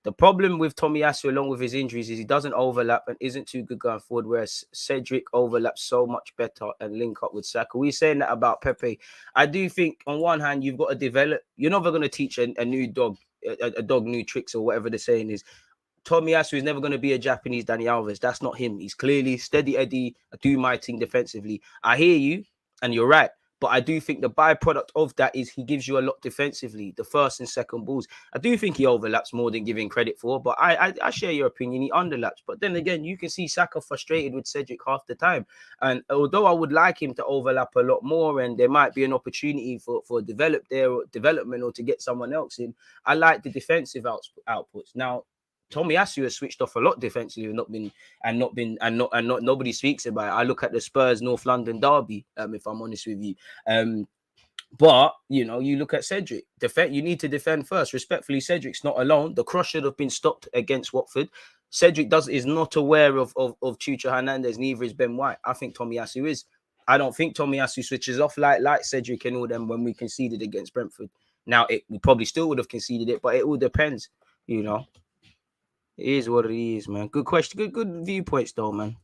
The problem with Tomiyasu, along with his injuries, is he doesn't overlap and isn't too good going forward, whereas Cedric overlaps so much better and link up with Saka. We're saying that about Pepe. I do think, on one hand, you've got to develop. You're never going to teach a new dog, a dog new tricks or whatever the saying is. Tomiyasu is never going to be a Japanese Dani Alves. That's not him. He's clearly steady Eddie, do my thing defensively. I hear you, and you're right. But I do think the byproduct of that is he gives you a lot defensively, the first and second balls. I do think he overlaps more than giving credit for, but I share your opinion. He underlaps. But then again, you can see Saka frustrated with Cedric half the time. And although I would like him to overlap a lot more and there might be an opportunity for development or to get someone else in, I like the defensive outputs. Now, Tomiyasu has switched off a lot defensively, nobody speaks about it. I look at the Spurs North London derby, if I'm honest with you. But you look at Cedric. You need to defend first. Respectfully, Cedric's not alone. The cross should have been stopped against Watford. Cedric is not aware of Chucho Hernandez, neither is Ben White. I think Tomiyasu is. I don't think Tomiyasu switches off like Cedric and all them when we conceded against Brentford. Now, we probably still would have conceded it, but it all depends, It is what it is, man. Good question. Good viewpoints, though, man.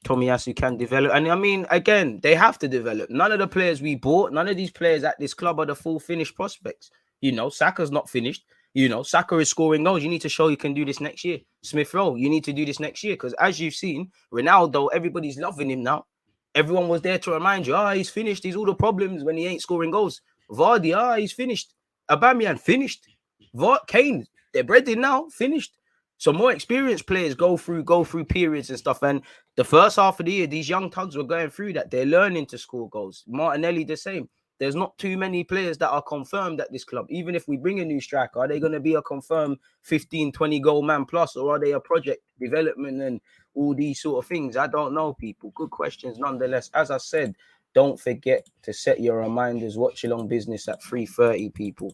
Tomiyasu can develop. And I mean, again, they have to develop. None of the players we bought, none of these players at this club are the full finished prospects. Saka's not finished. Saka is scoring goals. You need to show you can do this next year. Smith Rowe, you need to do this next year. Because as you've seen, Ronaldo, everybody's loving him now. Everyone was there to remind you, he's finished. He's all the problems when he ain't scoring goals. Vardy, he's finished. Aubameyang, finished. Kane, they're breaded now, finished. So more experienced players go through periods and stuff. And the first half of the year, these young tugs were going through that. They're learning to score goals. Martinelli, the same. There's not too many players that are confirmed at this club. Even if we bring a new striker, are they going to be a confirmed 15, 20 goal man plus? Or are they a project development and all these sort of things? I don't know, people. Good questions nonetheless. As I said, don't forget to set your reminders. Watch Along Business at 3:30, people.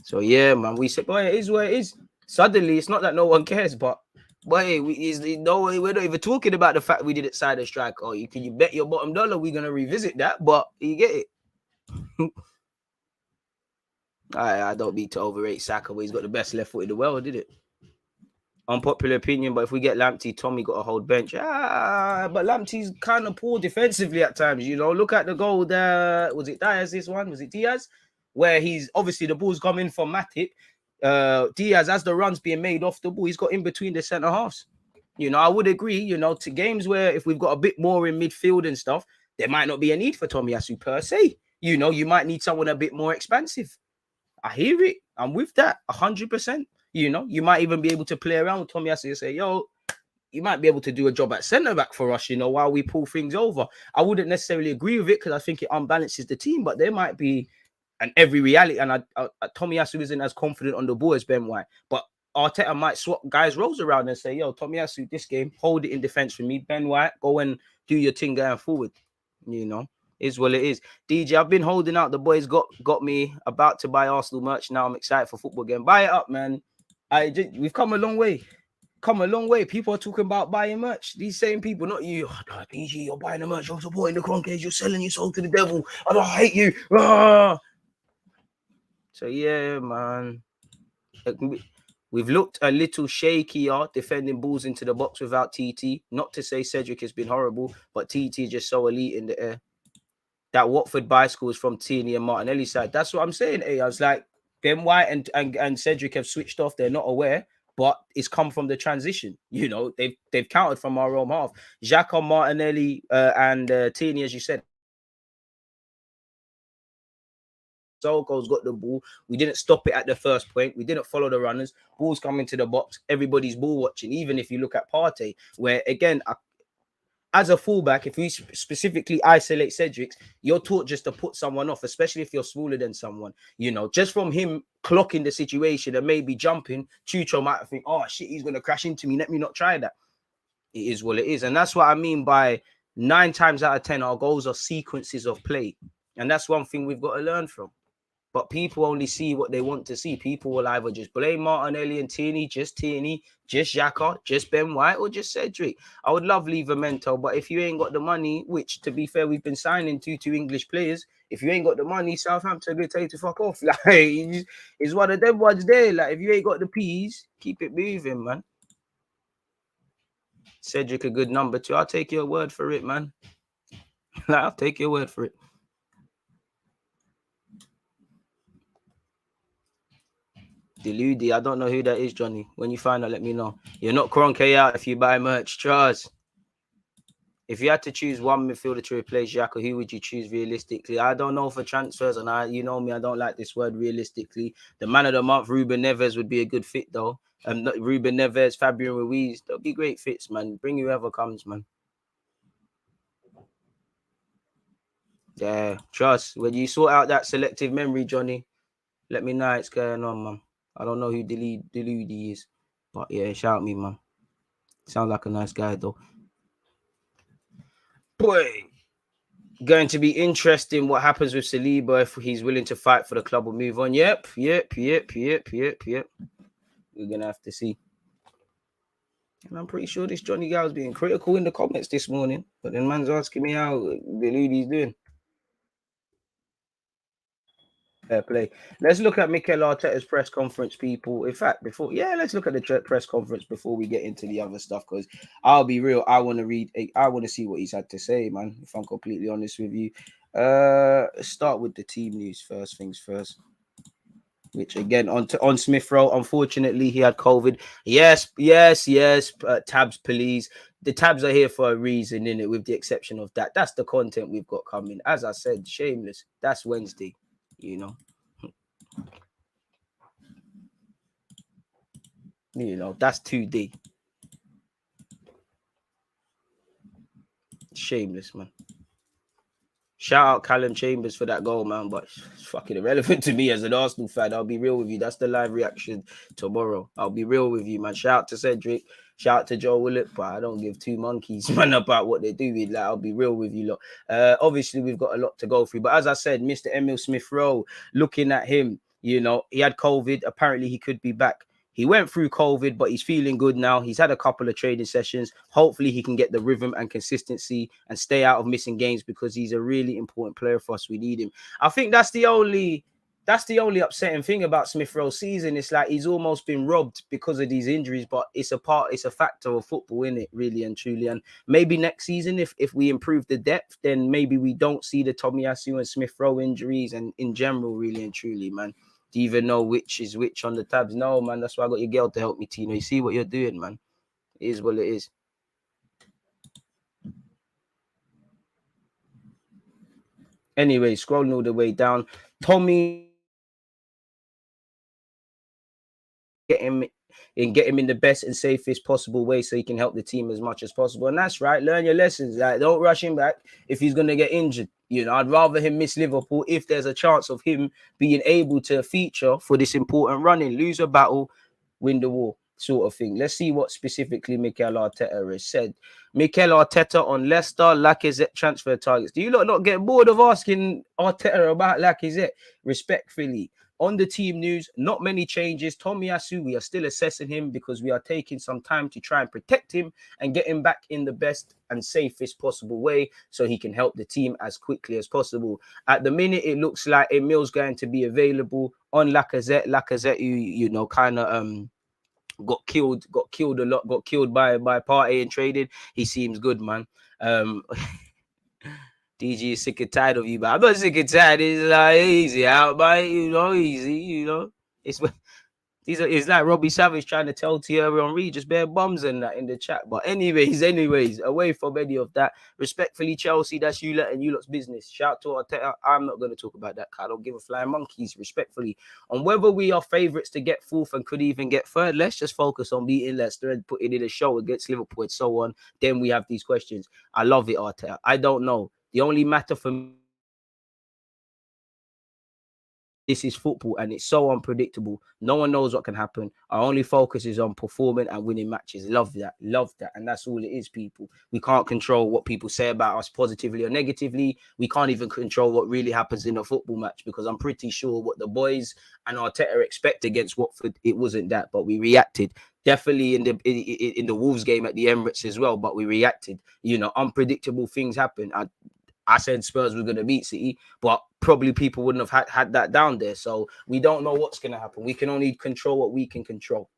So, yeah, man, we said, boy, it is what it is. Suddenly, it's not that no one cares, but boy, we're not even talking about the fact we did it side of strike. Oh, can you bet your bottom dollar we're going to revisit that? But you get it. I don't mean to overrate Saka, but he's got the best left foot in the world, did it? Unpopular opinion, but if we get Lamptey, Tommy got to hold bench. But Lamptey's kind of poor defensively at times. Look at the goal there. Was it Diaz, this one? Was it Diaz? Where he's obviously the ball's coming from Matip. Diaz, as the run's being made off the ball, he's got in between the centre halves. I would agree, to games where if we've got a bit more in midfield and stuff, there might not be a need for Tomiyasu per se. You might need someone a bit more expansive. I hear it. I'm with that 100%. You might even be able to play around with Tomiyasu and say, you might be able to do a job at centre back for us, while we pull things over. I wouldn't necessarily agree with it because I think it unbalances the team, but there might be every reality, and Tomiyasu isn't as confident on the ball as Ben White, but Arteta might swap guys' roles around and say, Tomiyasu, this game, hold it in defence for me. Ben White, go and do your thing going forward. Is what it is. DJ, I've been holding out. The boys got me about to buy Arsenal merch. Now I'm excited for football again. Buy it up, man. We've come a long way. People are talking about buying merch. These same people, not you. DJ, you're buying the merch. You're supporting the Cronkers. You're selling your soul to the devil. I don't hate you. So yeah, man. We've looked a little shakier defending balls into the box without TT. Not to say Cedric has been horrible, but TT is just so elite in the air. That Watford bicycle is from Tierney and Martinelli side. That's what I'm saying. I was like, Ben White and Cedric have switched off. They're not aware, but it's come from the transition. You know, they've counted from our own half. Xhaka, Martinelli, and Tierney, as you said. Solko's got the ball. We didn't stop it at the first point. We didn't follow the runners. Balls coming to the box. Everybody's ball watching. Even if you look at Partey, where again, as a fullback, if we specifically isolate Cedric, you're taught just to put someone off, especially if you're smaller than someone. You know, just from him clocking the situation and maybe jumping, Chucho might think, oh shit, he's gonna crash into me. Let me not try that. It is what it is, and that's what I mean by 9 times out of 10, our goals are sequences of play, and that's one thing we've got to learn from. But people only see what they want to see. People will either just blame Martinelli and Tierney, just Xhaka, just Ben White, or just Cedric. I would love Livramento, but if you ain't got the money, which to be fair, we've been signing two English players. If you ain't got the money, Southampton will tell you to fuck off. Like, it's one of them ones there. Like, if you ain't got the peas, keep it moving, man. Cedric a good number 2. I'll take your word for it, man. I'll take your word for it. Deluded, I don't know who that is, Johnny. When you find out, let me know. You're not Kroenke out if you buy merch. Trust. If you had to choose one midfielder to replace Xhaka, who would you choose realistically? I don't know for transfers, and you know me, I don't like this word realistically. The man of the month, Ruben Neves, would be a good fit though. Ruben Neves, Fabian Ruiz, they'll be great fits, man. Bring whoever comes, man. Yeah, trust. When you sort out that selective memory, Johnny, let me know what's going on, man. I don't know who Deluded is, but yeah, shout me, man. Sounds like a nice guy, though. Boy, going to be interesting what happens with Saliba if he's willing to fight for the club or move on. Yep. We're gonna have to see. And I'm pretty sure this Johnny guy was being critical in the comments this morning, but then man's asking me how Delude's doing. Fair play. Let's look at Mikel Arteta's press conference, people. In fact, let's look at the press conference before we get into the other stuff, because I'll be real. I want to see what he's had to say, man, if I'm completely honest with you. Start with the team news first things first. Which again, on Smith Rowe, unfortunately, he had COVID. Yes. Tabs, please. The tabs are here for a reason, innit? With the exception of that. That's the content we've got coming. As I said, shameless. That's Wednesday. You know, that's 2D. Shameless, man. Shout out Callum Chambers for that goal, man, but it's fucking irrelevant to me as an Arsenal fan. I'll be real with you. That's the live reaction tomorrow. I'll be real with you, man. Shout out to Cedric. Shout out to Joe Willett, but I don't give two monkeys, man, about what they're doing. Like, I'll be real with you, lot. Obviously, we've got a lot to go through, but as I said, Mr. Emile Smith Rowe, looking at him, you know, he had COVID. Apparently, he could be back. He went through COVID, but he's feeling good now. He's had a couple of training sessions. Hopefully, he can get the rhythm and consistency and stay out of missing games, because he's a really important player for us. We need him. I think that's the only upsetting thing about Smith Rowe's season. It's like he's almost been robbed because of these injuries, but it's a factor of football, in it, really and truly. And maybe next season, if we improve the depth, then maybe we don't see the Tomiyasu and Smith Rowe injuries, and in general, really and truly, man. Do you even know which is which on the tabs? No, man. That's why I got your girl to help me, Tino. You see what you're doing, man. It is what it is. Anyway, scrolling all the way down. Tommy, get him in the best and safest possible way so he can help the team as much as possible. And that's right. Learn your lessons. Like, don't rush him back if he's going to get injured. You know, I'd rather him miss Liverpool if there's a chance of him being able to feature for this important running. Lose a battle, win the war, sort of thing. Let's see what specifically Mikel Arteta has said. Mikel Arteta on Leicester, Lacazette transfer targets. Do you not get bored of asking Arteta about Lacazette? Respectfully. On the team news, not many changes. Tomiyasu, we are still assessing him because we are taking some time to try and protect him and get him back in the best and safest possible way so he can help the team as quickly as possible. At the minute, it looks like Emile's going to be available on Lacazette. Lacazette, you know, kind of got killed a lot, got killed by Partey and trading. He seems good, man. DG is sick and tired of you, but I'm not sick and tired. It's like easy out, man. Easy. It's like Robbie Savage trying to tell Thierry Henry just bare bums and that in the chat. But anyways, away from any of that, respectfully, Chelsea, that's you lot and you lot's business. Shout to Arteta. I'm not going to talk about that. I don't give a flying monkeys, respectfully. On whether we are favourites to get fourth and could even get third, let's just focus on beating Leicester and putting in a show against Liverpool and so on. Then we have these questions. I love it, Arteta. I don't know. The only matter for me, this is football and it's so unpredictable. No one knows what can happen. Our only focus is on performing and winning matches. Love that. And that's all it is, people. We can't control what people say about us positively or negatively. We can't even control what really happens in a football match, because I'm pretty sure what the boys and Arteta expect against Watford, it wasn't that, but we reacted. Definitely in the Wolves game at the Emirates as well, but we reacted. Unpredictable things happen. I said Spurs were going to beat City, but probably people wouldn't have had that down there. So we don't know what's going to happen. We can only control what we can control.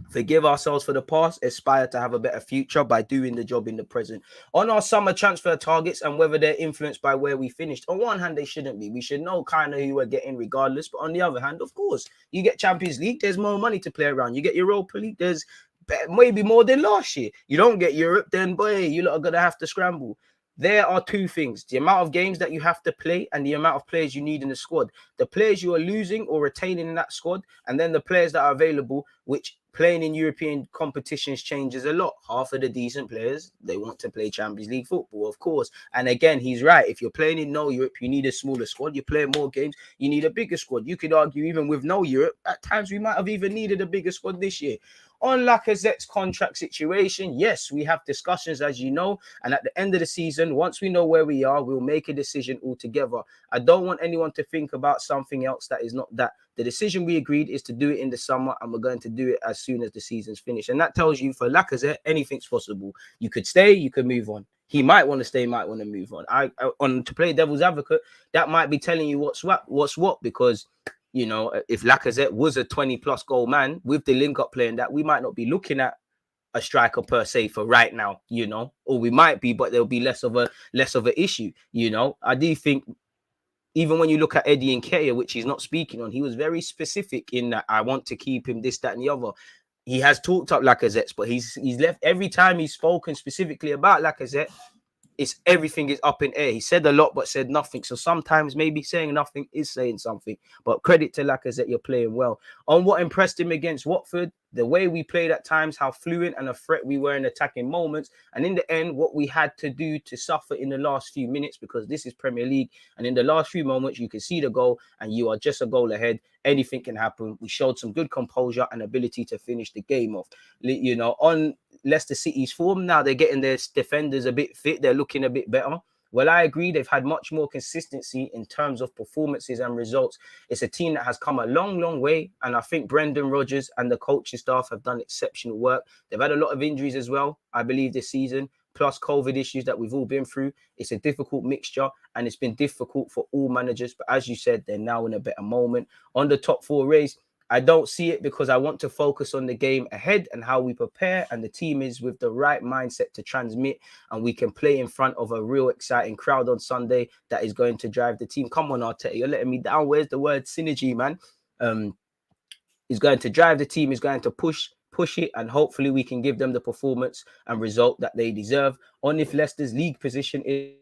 Forgive ourselves for the past, aspire to have a better future by doing the job in the present. On our summer transfer targets and whether they're influenced by where we finished, on one hand, they shouldn't be. We should know kind of who we're getting regardless. But on the other hand, of course, you get Champions League, there's more money to play around. You get Europa League, there's maybe more than last year. You don't get Europe, then boy, you lot are going to have to scramble. There are two things: the amount of games that you have to play and the amount of players you need in the squad. The players you are losing or retaining in that squad, and then the players that are available, which playing in European competitions changes a lot. Half of the decent players, they want to play Champions League football, of course. And again, he's right. If you're playing in no Europe, you need a smaller squad. You're playing more games, you need a bigger squad. You could argue even with no Europe, at times we might have even needed a bigger squad this year. On Lacazette's contract situation, yes, we have discussions, as you know, and at the end of the season, once we know where we are, we'll make a decision altogether. I don't want anyone to think about something else that is not that. The decision we agreed is to do it in the summer, and we're going to do it as soon as the season's finished. And that tells you, for Lacazette, anything's possible. You could stay, you could move on. He might want to stay, might want to move on. To play devil's advocate, that might be telling you what's what, because if Lacazette was a 20-plus goal man with the link-up playing that, we might not be looking at a striker per se for right now, or we might be, but there'll be less of an issue, I do think, even when you look at Eddie Nketiah, which he's not speaking on, he was very specific in that I want to keep him, this, that, and the other. He has talked up Lacazette, but he's left every time he's spoken specifically about Lacazette. Everything is up in air. He said a lot, but said nothing. So sometimes maybe saying nothing is saying something. But credit to Lacazette, you're playing well. On what impressed him against Watford, the way we played at times, how fluent and a threat we were in attacking moments. And in the end, what we had to do to suffer in the last few minutes, because this is Premier League. And in the last few moments, you can see the goal and you are just a goal ahead. Anything can happen. We showed some good composure and ability to finish the game off. On Leicester City's form now, they're getting their defenders a bit fit. They're looking a bit better. Well, I agree. They've had much more consistency in terms of performances and results. It's a team that has come a long, long way. And I think Brendan Rodgers and the coaching staff have done exceptional work. They've had a lot of injuries as well, I believe, this season, plus COVID issues that we've all been through. It's a difficult mixture, and it's been difficult for all managers. But as you said, they're now in a better moment. On the top four race, I don't see it, because I want to focus on the game ahead and how we prepare, and the team is with the right mindset to transmit, and we can play in front of a real exciting crowd on Sunday that is going to drive the team. Come on, Arteta, you're letting me down. Where's the word synergy, man? Is going to drive the team, is going to push it, and hopefully we can give them the performance and result that they deserve. On if Leicester's league position is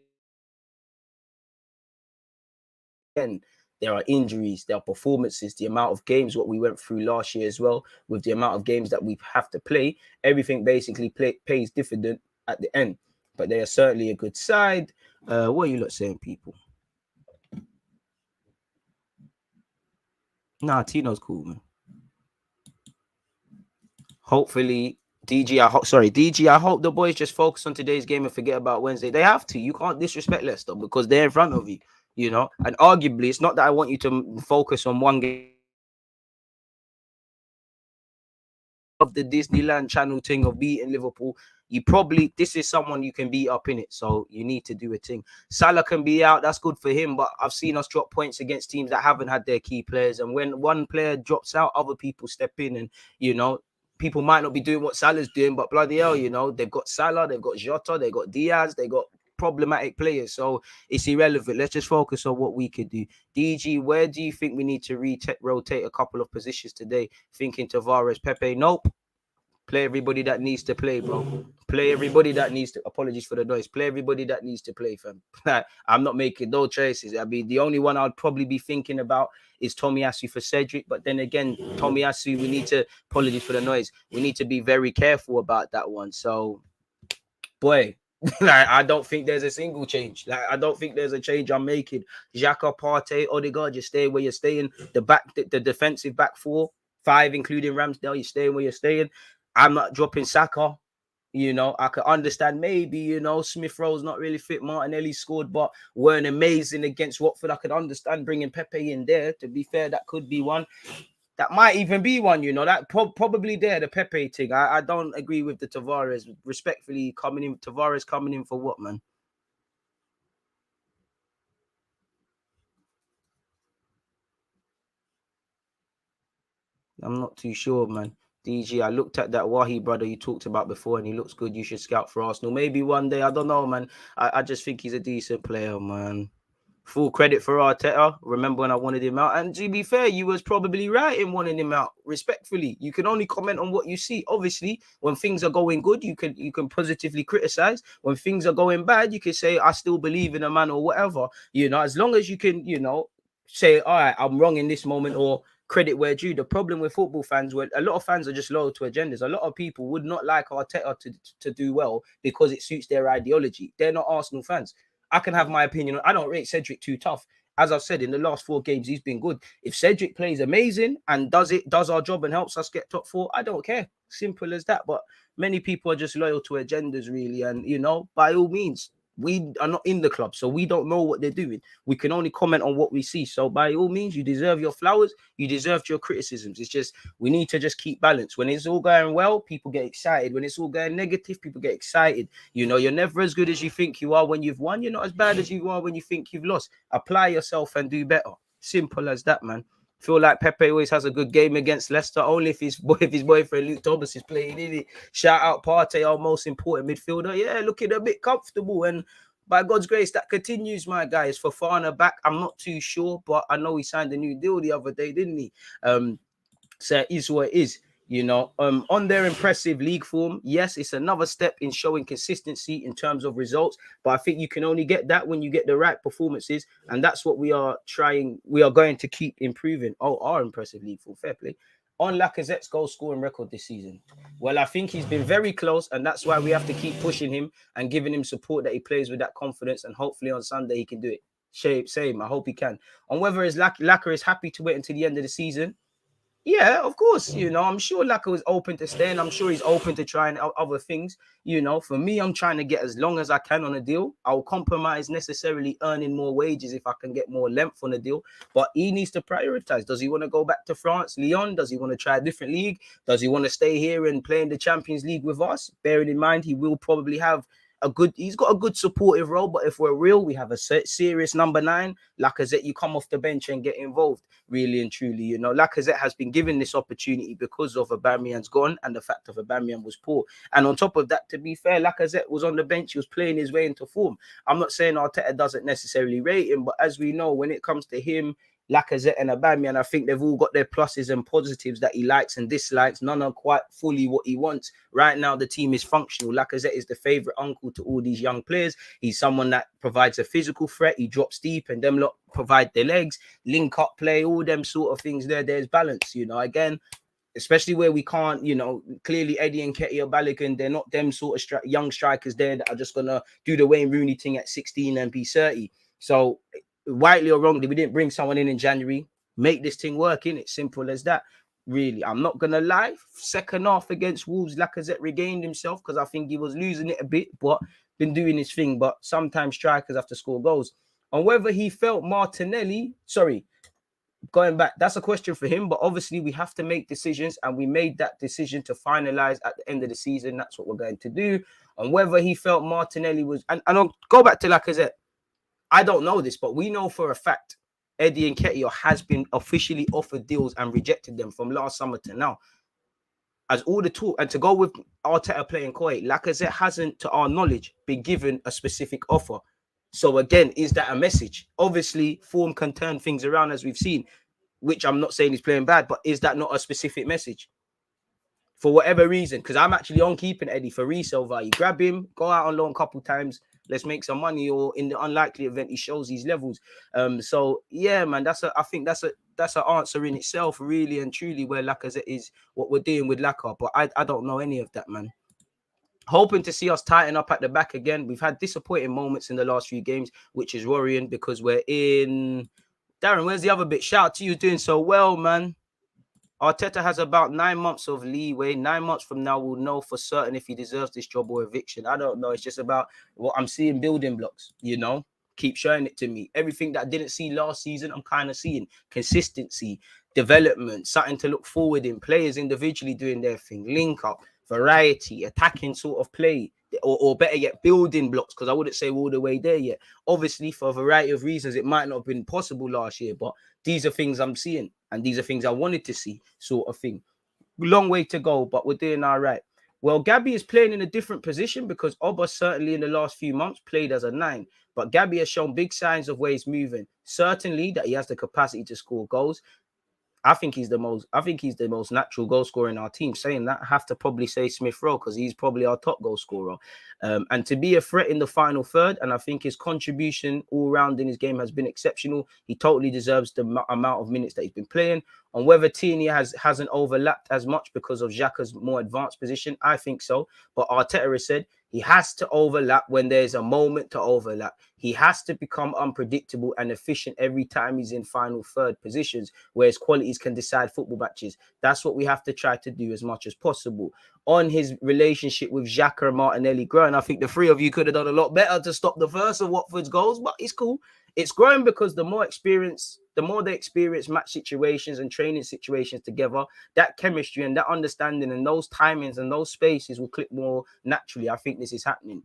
again, there are injuries, there are performances, the amount of games, what we went through last year as well, with the amount of games that we have to play, everything basically pays dividend at the end. But they are certainly a good side. What are you lot saying, people? Nah, Tino's cool, man. Hopefully, DG, I hope the boys just focus on today's game and forget about Wednesday. They have to. You can't disrespect Leicester because they're in front of you. And arguably, it's not that I want you to focus on one game of the Disneyland Channel thing of beating Liverpool. this is someone you can beat up in it. So you need to do a thing. Salah can be out. That's good for him. But I've seen us drop points against teams that haven't had their key players. And when one player drops out, other people step in. And, people might not be doing what Salah's doing, but bloody hell, they've got Salah, they've got Jota, they've got Diaz, they've got problematic players. So it's irrelevant. Let's just focus on what we could do. DG, where do you think we need to rotate a couple of positions today? Thinking Tavares, Pepe? Nope. Play everybody that needs to play, bro. Play everybody that needs to. Apologies for the noise. Play everybody that needs to play, fam. I'm not making no choices. I mean, the only one I'd probably be thinking about is Tomiyasu for Cedric. But then again, Tomiyasu, we need to. Apologies for the noise. We need to be very careful about that one. So, boy, I don't think there's a single change. I don't think there's a change I'm making. Xhaka, Partey, Odegaard, you stay where you're staying. The defensive back 4-5, including Ramsdale, you're staying where you're staying. I'm not dropping Saka. I could understand maybe, Smith Rowe's not really fit. Martinelli scored, but weren't amazing against Watford. I could understand bringing Pepe in there. To be fair, that could be one. That might even be one, that probably there, the Pepe thing. I don't agree with the Tavares. Respectfully, Tavares coming in for what, man? I'm not too sure, man. DG, I looked at that Wahi brother you talked about before, and he looks good. You should scout for Arsenal. Maybe one day. I don't know, man. I just think he's a decent player, man. Full credit for Arteta. Remember when I wanted him out? And to be fair, you was probably right in wanting him out. Respectfully, you can only comment on what you see. Obviously, when things are going good, you can positively criticize. When things are going bad, you can say, I still believe in a man or whatever. As long as you can, say, all right, I'm wrong in this moment, or credit where due. The problem with football fans, where a lot of fans are just loyal to agendas. A lot of people would not like Arteta to do well because it suits their ideology. They're not Arsenal fans. I can have my opinion. I don't rate Cedric too tough. As I've said, in the last 4 games, he's been good. If Cedric plays amazing and does our job and helps us get top 4, I don't care. Simple as that. But many people are just loyal to agendas, really. And, by all means, we are not in the club, so we don't know what they're doing. We can only comment on what we see. So by all means, you deserve your flowers. You deserve your criticisms. It's just, we need to just keep balance. When it's all going well, people get excited. When it's all going negative, people get excited. You're never as good as you think you are when you've won. You're not as bad as you are when you think you've lost. Apply yourself and do better. Simple as that, man. Feel like Pepe always has a good game against Leicester, only if his boyfriend Luke Thomas is playing in it. Shout out Partey, our most important midfielder. Yeah, looking a bit comfortable, and by God's grace, that continues, my guys. For Fofana back, I'm not too sure, but I know he signed a new deal the other day, didn't he? So it is what it is. On their impressive league form, yes, it's another step in showing consistency in terms of results, but I think you can only get that when you get the right performances, and that's what we are going to keep improving. Our impressive league form, fair play. On Lacazette's goal scoring record this season, well, I think he's been very close, and that's why we have to keep pushing him and giving him support that he plays with that confidence, and hopefully on Sunday he can do it. Same, I hope he can. On whether Laka is happy to wait until the end of the season, yeah, of course. I'm sure Laka is open to staying. I'm sure he's open to trying other things. For me, I'm trying to get as long as I can on a deal. I'll compromise necessarily earning more wages if I can get more length on a deal. But he needs to prioritize. Does he want to go back to France, Lyon? Does he want to try a different league? Does he want to stay here and play in the Champions League with us? Bearing in mind, he will probably have he's got a good supportive role, but if we're real, we have a serious number 9. Lacazette, you come off the bench and get involved, really and truly. Lacazette has been given this opportunity because of Aubameyang's gone and the fact of Aubameyang was poor. And on top of that, to be fair, Lacazette was on the bench. He was playing his way into form. I'm not saying Arteta doesn't necessarily rate him, but as we know, when it comes to him, Lacazette and Aubameyang, I think they've all got their pluses and positives that he likes and dislikes. None are quite fully what he wants. Right now, the team is functional. Lacazette is the favourite uncle to all these young players. He's someone that provides a physical threat. He drops deep and them lot provide their legs, link up play, all them sort of things there. There's balance, again, especially where we can't, clearly Eddie and Ketty or Balogun, they're not them sort of young strikers there that are just going to do the Wayne Rooney thing at 16 and be 30. So, rightly or wrongly, we didn't bring someone in January. Make this thing work, innit? Simple as that. Really, I'm not gonna lie. Second half against Wolves, Lacazette regained himself because I think he was losing it a bit, but been doing his thing. But sometimes strikers have to score goals. On whether he felt Martinelli, going back, that's a question for him. But obviously, we have to make decisions, and we made that decision to finalize at the end of the season. That's what we're going to do. And whether he felt Martinelli was, and I'll go back to Lacazette. I don't know this, but we know for a fact Eddie Nketiah has been officially offered deals and rejected them from last summer to now. As all the talk, and to go with Arteta playing Kuwait, Lacazette hasn't, to our knowledge, been given a specific offer. So again, is that a message? Obviously, form can turn things around, as we've seen, which I'm not saying he's playing bad, but is that not a specific message? For whatever reason, because I'm actually on keeping Eddie for resale value. Grab him, go out on loan a couple times, let's make some money, or in the unlikely event he shows these levels. So yeah, man, I think that's an answer in itself, really and truly, where Lacazette is what we're doing with Lacazette. But I don't know any of that, man. Hoping to see us tighten up at the back again. We've had disappointing moments in the last few games, which is worrying because we're in. Darren, where's the other bit? Shout out to you, doing so well, man. Arteta has about 9 months of leeway. 9 months from now, we'll know for certain if he deserves this job or eviction. I don't know. It's just about what I'm seeing, building blocks, you know? Keep showing it to me. Everything that I didn't see last season, I'm kind of seeing. Consistency, development, something to look forward in. Players individually doing their thing. Link up, variety, attacking sort of play. Or better yet, building blocks, because I wouldn't say we're all the way there yet. Obviously, for a variety of reasons, it might not have been possible last year, but these are things I'm seeing, and these are things I wanted to see, sort of thing. Long way to go, but we're doing all right. Well, Gabby is playing in a different position because Oba certainly in the last few months played as a 9, but Gabby has shown big signs of where he's moving. Certainly that he has the capacity to score goals. I think he's the most natural goal scorer in our team. Saying that, I have to probably say Smith Rowe, because he's probably our top goal scorer. And to be a threat in the final third, and I think his contribution all round in his game has been exceptional. He totally deserves the amount of minutes that he's been playing. On whether Tierney hasn't overlapped as much because of Xhaka's more advanced position, I think so. But Arteta has said he has to overlap when there's a moment to overlap. He has to become unpredictable and efficient every time he's in final third positions, where his qualities can decide football matches. That's what we have to try to do as much as possible. On his relationship with Xhaka and Martinelli growing, I think the three of you could have done a lot better to stop the first of Watford's goals, but it's cool. It's growing because the more they experience match situations and training situations together, that chemistry and that understanding and those timings and those spaces will click more naturally. I think this is happening.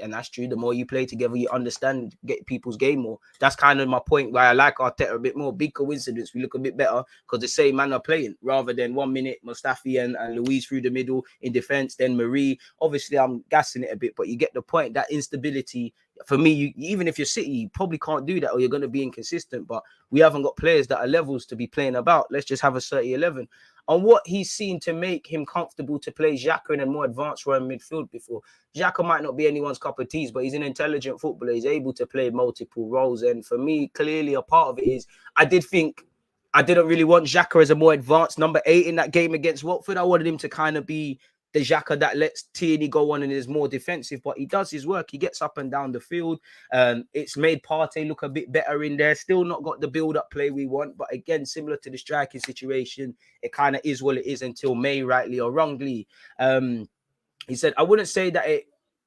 And that's true. The more you play together, you understand, get people's game more. That's kind of my point why I like Arteta a bit more. Big coincidence. We look a bit better because the same man are playing rather than 1 minute Mustafi and Luiz through the middle in defense, then Marie. Obviously, I'm gassing it a bit, but you get the point. That instability, for me, even if you're City, you probably can't do that or you're going to be inconsistent. But we haven't got players that are levels to be playing about. Let's just have a 30-11. On what he's seen to make him comfortable to play Xhaka in a more advanced role in midfield before. Xhaka might not be anyone's cup of tea, but he's an intelligent footballer. He's able to play multiple roles. And for me, clearly a part of it is I didn't really want Xhaka as a more advanced number 8 in that game against Watford. I wanted him to kind of be the Xhaka that lets Tierney go on and is more defensive, but he does his work. He gets up and down the field. It's made Partey look a bit better in there. Still not got the build-up play we want, but again, similar to the striking situation, it kind of is what it is until May, rightly or wrongly. He said, I wouldn't say that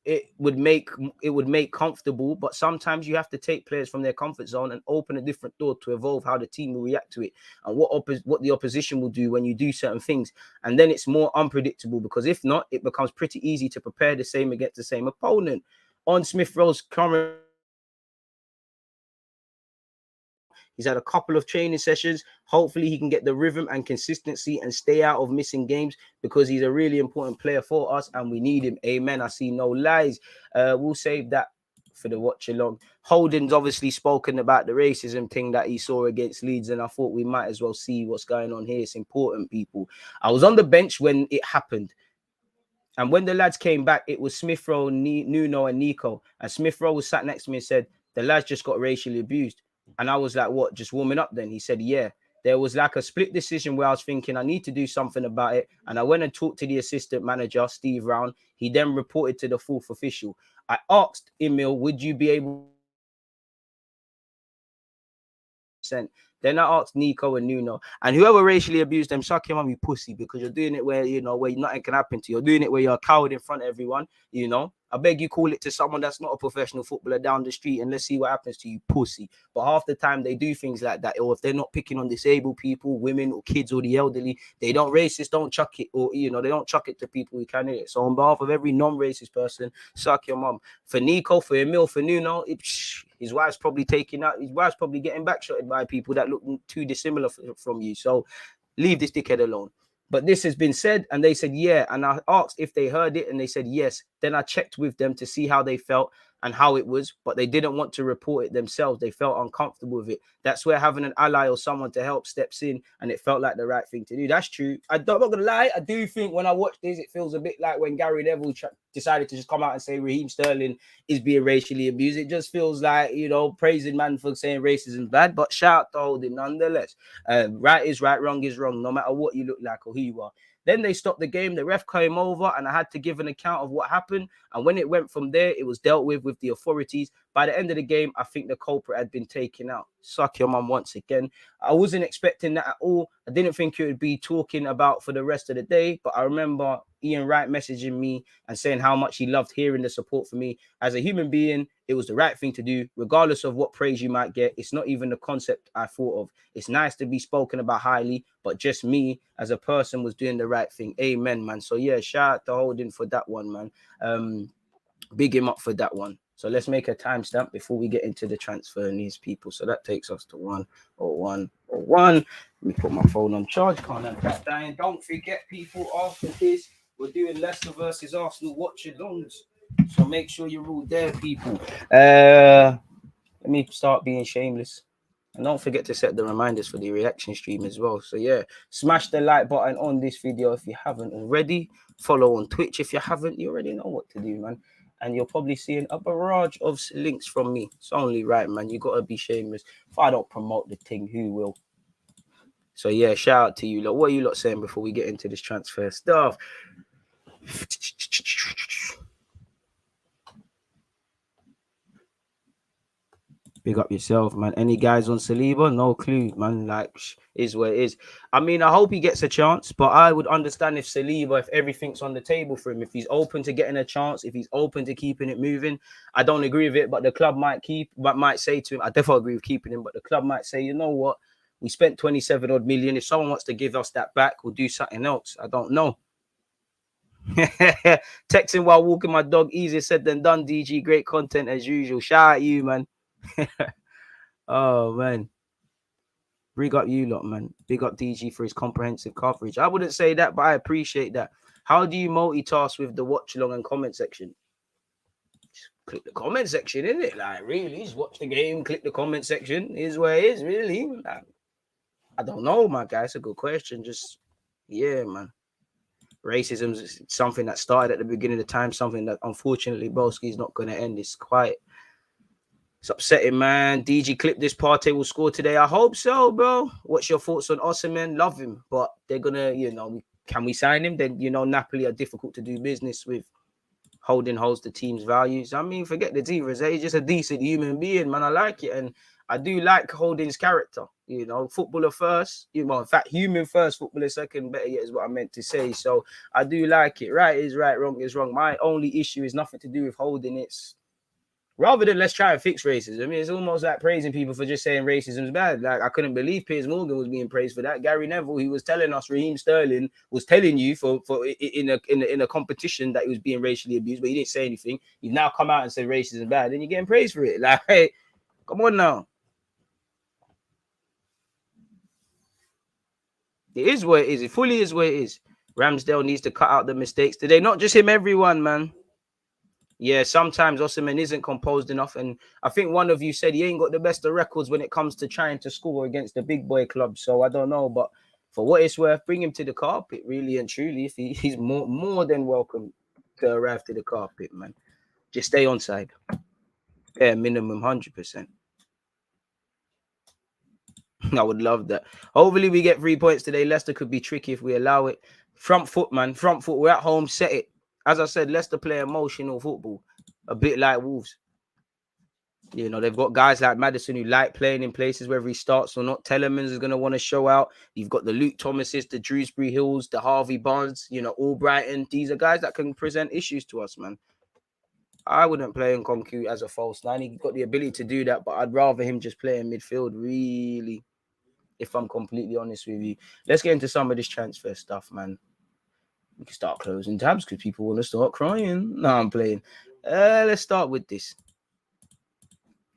it would make comfortable, but sometimes you have to take players from their comfort zone and open a different door to evolve how the team will react to it and what the opposition will do when you do certain things. And then it's more unpredictable, because if not, it becomes pretty easy to prepare the same against the same opponent. On Smith Rowe's current, he's had a couple of training sessions. Hopefully he can get the rhythm and consistency and stay out of missing games, because he's a really important player for us and we need him. Amen. I see no lies. We'll save that for the watch along. Holden's obviously spoken about the racism thing that he saw against Leeds, and I thought we might as well see what's going on here. It's important, people. I was on the bench when it happened. And when the lads came back, it was Smith Rowe, Nuno and Nico. And Smith Rowe was sat next to me and said, the lads just got racially abused. And I was like, what, just warming up then? He said, yeah. There was like a split decision where I was thinking I need to do something about it. And I went and talked to the assistant manager, Steve Round. He then reported to the fourth official. I asked Emil, would you be able to... Then I asked Nico and Nuno. And whoever racially abused them, suck him on, you pussy, because you're doing it where, you know, where nothing can happen to you. You're doing it where you're a coward in front of everyone, you know. I beg you call it to someone that's not a professional footballer down the street and let's see what happens to you, pussy. But half the time they do things like that, or if they're not picking on disabled people, women or kids or the elderly, they don't chuck it, or they don't chuck it to people who can hear it. So on behalf of every non-racist person, suck your mum. For Nico, for Emil, for Nuno, his wife's probably getting backshotted by people that look too dissimilar from you. So leave this dickhead alone. But this has been said, and they said, yeah. And I asked if they heard it, and they said, yes. Then I checked with them to see how they felt and how it was, but they didn't want to report it themselves. They felt uncomfortable with it. That's where having an ally or someone to help steps in, and it felt like the right thing to do. That's true. I'm not going to lie. I do think when I watch this, it feels a bit like when Gary Neville decided to just come out and say Raheem Sterling is being racially abused. It just feels like, praising man for saying racism is bad, but shout out to Holding nonetheless. Right is right, wrong is wrong, no matter what you look like or who you are. Then they stopped the game. The ref came over and I had to give an account of what happened. And when it went from there, it was dealt with the authorities. By the end of the game, I think the culprit had been taken out. Suck your mum once again. I wasn't expecting that at all. I didn't think it would be talking about for the rest of the day. But I remember Ian Wright messaging me and saying how much he loved hearing the support for me. As a human being, it was the right thing to do, regardless of what praise you might get. It's not even the concept I thought of. It's nice to be spoken about highly, but just me as a person was doing the right thing. Amen, man. So yeah, shout out to Holding for that one, man. Big him up for that one. So let's make a timestamp before we get into the transfer news, people. So that takes us to 1:01:01. Let me put my phone on charge. Can't have that dying. Don't forget, people, after this, we're doing Leicester versus Arsenal watch-alongs. So make sure you're all there, people. Let me start being shameless. And don't forget to set the reminders for the reaction stream as well. So yeah, smash the like button on this video if you haven't already. Follow on Twitch if you haven't. You already know what to do, man. And you're probably seeing a barrage of links from me. It's only right, man. You got to be shameless. If I don't promote the thing, who will? So yeah, shout out to you lot. What are you lot saying before we get into this transfer stuff? Big up yourself, man. Any guys on Saliba? No clue, man. Like, is where it is. I mean, I hope he gets a chance, but I would understand if Saliba, if everything's on the table for him, if he's open to getting a chance, if he's open to keeping it moving. I don't agree with it, but the club might say to him, I definitely agree with keeping him, but the club might say, you know what? We spent 27 odd million. If someone wants to give us that back, we'll do something else. I don't know. Texting while walking my dog, easier said than done, DG. Great content as usual. Shout out you, man. Oh man, big up you lot, man. Big up DG for his comprehensive coverage. I wouldn't say that, but I appreciate that. How do you multitask with the watch along and comment section? Just click the comment section, isn't it? Like, really, just watch the game, click the comment section. Is where it is, really. Like, I don't know, my guy. It's a good question. Just, yeah, man. Racism is something that started at the beginning of time, something that unfortunately Broski is not going to end. It's quite. It's upsetting, man. DG clip this Partey will score today. I hope so, bro. What's your thoughts on Osimhen? Love him, but they're gonna, can we sign him? Then Napoli are difficult to do business with. Holding holds the team's values. I mean, forget the divas. He's just a decent human being, man. I like it, and I do like Holding's character. Footballer first. In fact, human first, footballer second. Better yet is what I meant to say. So I do like it. Right is right, wrong is wrong. My only issue is nothing to do with Holding. It's rather than let's try and fix racism. I mean, it's almost like praising people for just saying racism is bad. Like, I couldn't believe Piers Morgan was being praised for that. Gary Neville, he was telling us Raheem Sterling was telling you for in a competition that he was being racially abused, but he didn't say anything. You've now come out and said racism is bad, then you're getting praised for it. Like, hey, come on now. It is what it is. It fully is what it is. Ramsdale needs to cut out the mistakes today. Not just him, everyone, man. Yeah, sometimes Osimhen isn't composed enough. And I think one of you said he ain't got the best of records when it comes to trying to score against the big boy club. So I don't know. But for what it's worth, bring him to the carpet, really and truly. If he's more than welcome to arrive to the carpet, man. Just stay on side. Yeah, minimum 100%. I would love that. Hopefully we get 3 points today. Leicester could be tricky if we allow it. Front foot, man. Front foot. We're at home. Set it. As I said, Leicester play emotional football. A bit like Wolves. They've got guys like Maddison who like playing in places, whether he starts or not. Telemans is going to want to show out. You've got the Luke Thomases, the Dewsbury Hills, the Harvey Barnes, Albrighton. These are guys that can present issues to us, man. I wouldn't play Nkunku as a false nine. He's got the ability to do that, but I'd rather him just play in midfield, really, if I'm completely honest with you. Let's get into some of this transfer stuff, man. We can start closing tabs because people want to start crying. No, I'm playing. Let's start with this.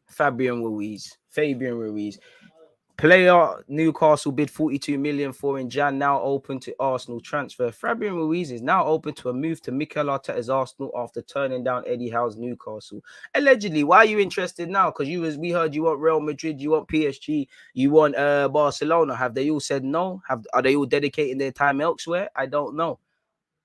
Fabian Ruiz. Player Newcastle bid 42 million for in Jan, now open to Arsenal transfer. Fabian Ruiz is now open to a move to Mikel Arteta's Arsenal after turning down Eddie Howe's Newcastle. Allegedly, why are you interested now? Because we heard you want Real Madrid, you want PSG, you want Barcelona. Have they all said no? Are they all dedicating their time elsewhere? I don't know.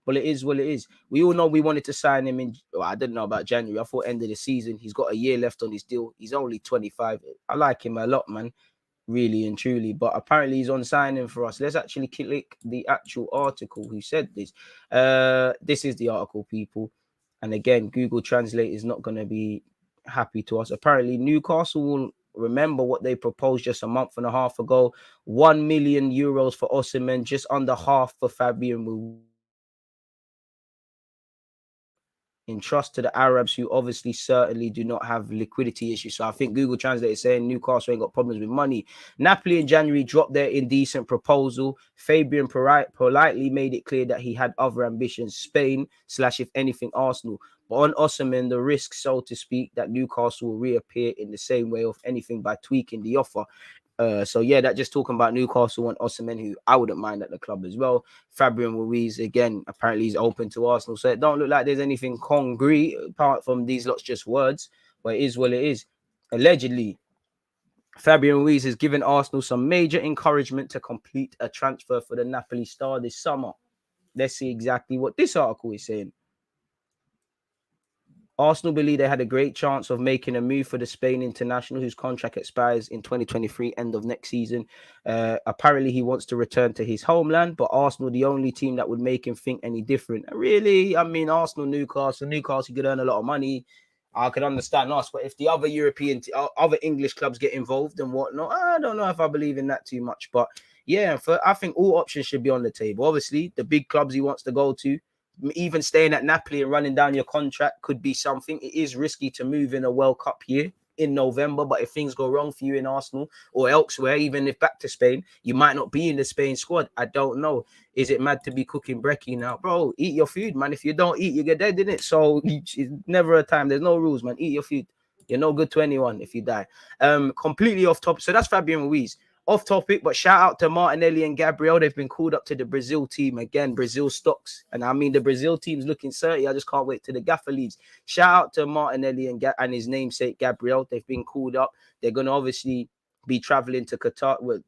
Well, it is what it is. We all know we wanted to sign him in. Well, I didn't know about January. I thought end of the season. He's got a year left on his deal. He's only 25. I like him a lot, man. Really and truly, but apparently he's on signing for us. Let's actually click the actual article who said this. This is the article, people. And again, Google Translate is not going to be happy to us. Apparently, Newcastle will remember what they proposed just a month and a half ago. 1 million euros for Osimhen, just under half for Fabian Ruiz. In trust to the Arabs, who obviously certainly do not have liquidity issues. So I think Google Translate is saying Newcastle ain't got problems with money. Napoli in January dropped their indecent proposal. Fabian politely made it clear that he had other ambitions, Spain / if anything, Arsenal. But on Osimhen, the risk, so to speak, that Newcastle will reappear in the same way of anything by tweaking the offer. So yeah, that just talking about Newcastle and Osimhen, who I wouldn't mind at the club as well. Fabian Ruiz, again, apparently he's open to Arsenal. So it don't look like there's anything concrete apart from these lots just words, but it is what it is. Allegedly, Fabian Ruiz has given Arsenal some major encouragement to complete a transfer for the Napoli star this summer. Let's see exactly what this article is saying. Arsenal believe they had a great chance of making a move for the Spain international, whose contract expires in 2023, end of next season. Apparently, he wants to return to his homeland, but Arsenal, the only team that would make him think any different. Really, I mean, Arsenal, Newcastle could earn a lot of money. I could understand us, but if the other other English clubs get involved and whatnot, I don't know if I believe in that too much. But yeah, I think all options should be on the table. Obviously, the big clubs he wants to go to, even staying at Napoli and running down your contract could be something. It is risky to move in a World Cup year in November, but if things go wrong for you in Arsenal or elsewhere, even if back to Spain, you might not be in the Spain squad. I don't know. Is it mad to be cooking brekkie now? Bro, eat your food, man. If you don't eat, you get dead, in it. So it's never a time. There's no rules, man. Eat your food. You're no good to anyone if you die. Completely off topic. So that's Fabian Ruiz. Off topic, but shout out to Martinelli and Gabriel. They've been called up to the Brazil team again. Brazil stocks, and I mean the Brazil team's looking 30. I just can't wait till the gaffer leaves. Shout out to Martinelli and his namesake Gabriel. They've been called up. They're going to obviously be traveling to Qatar. Well,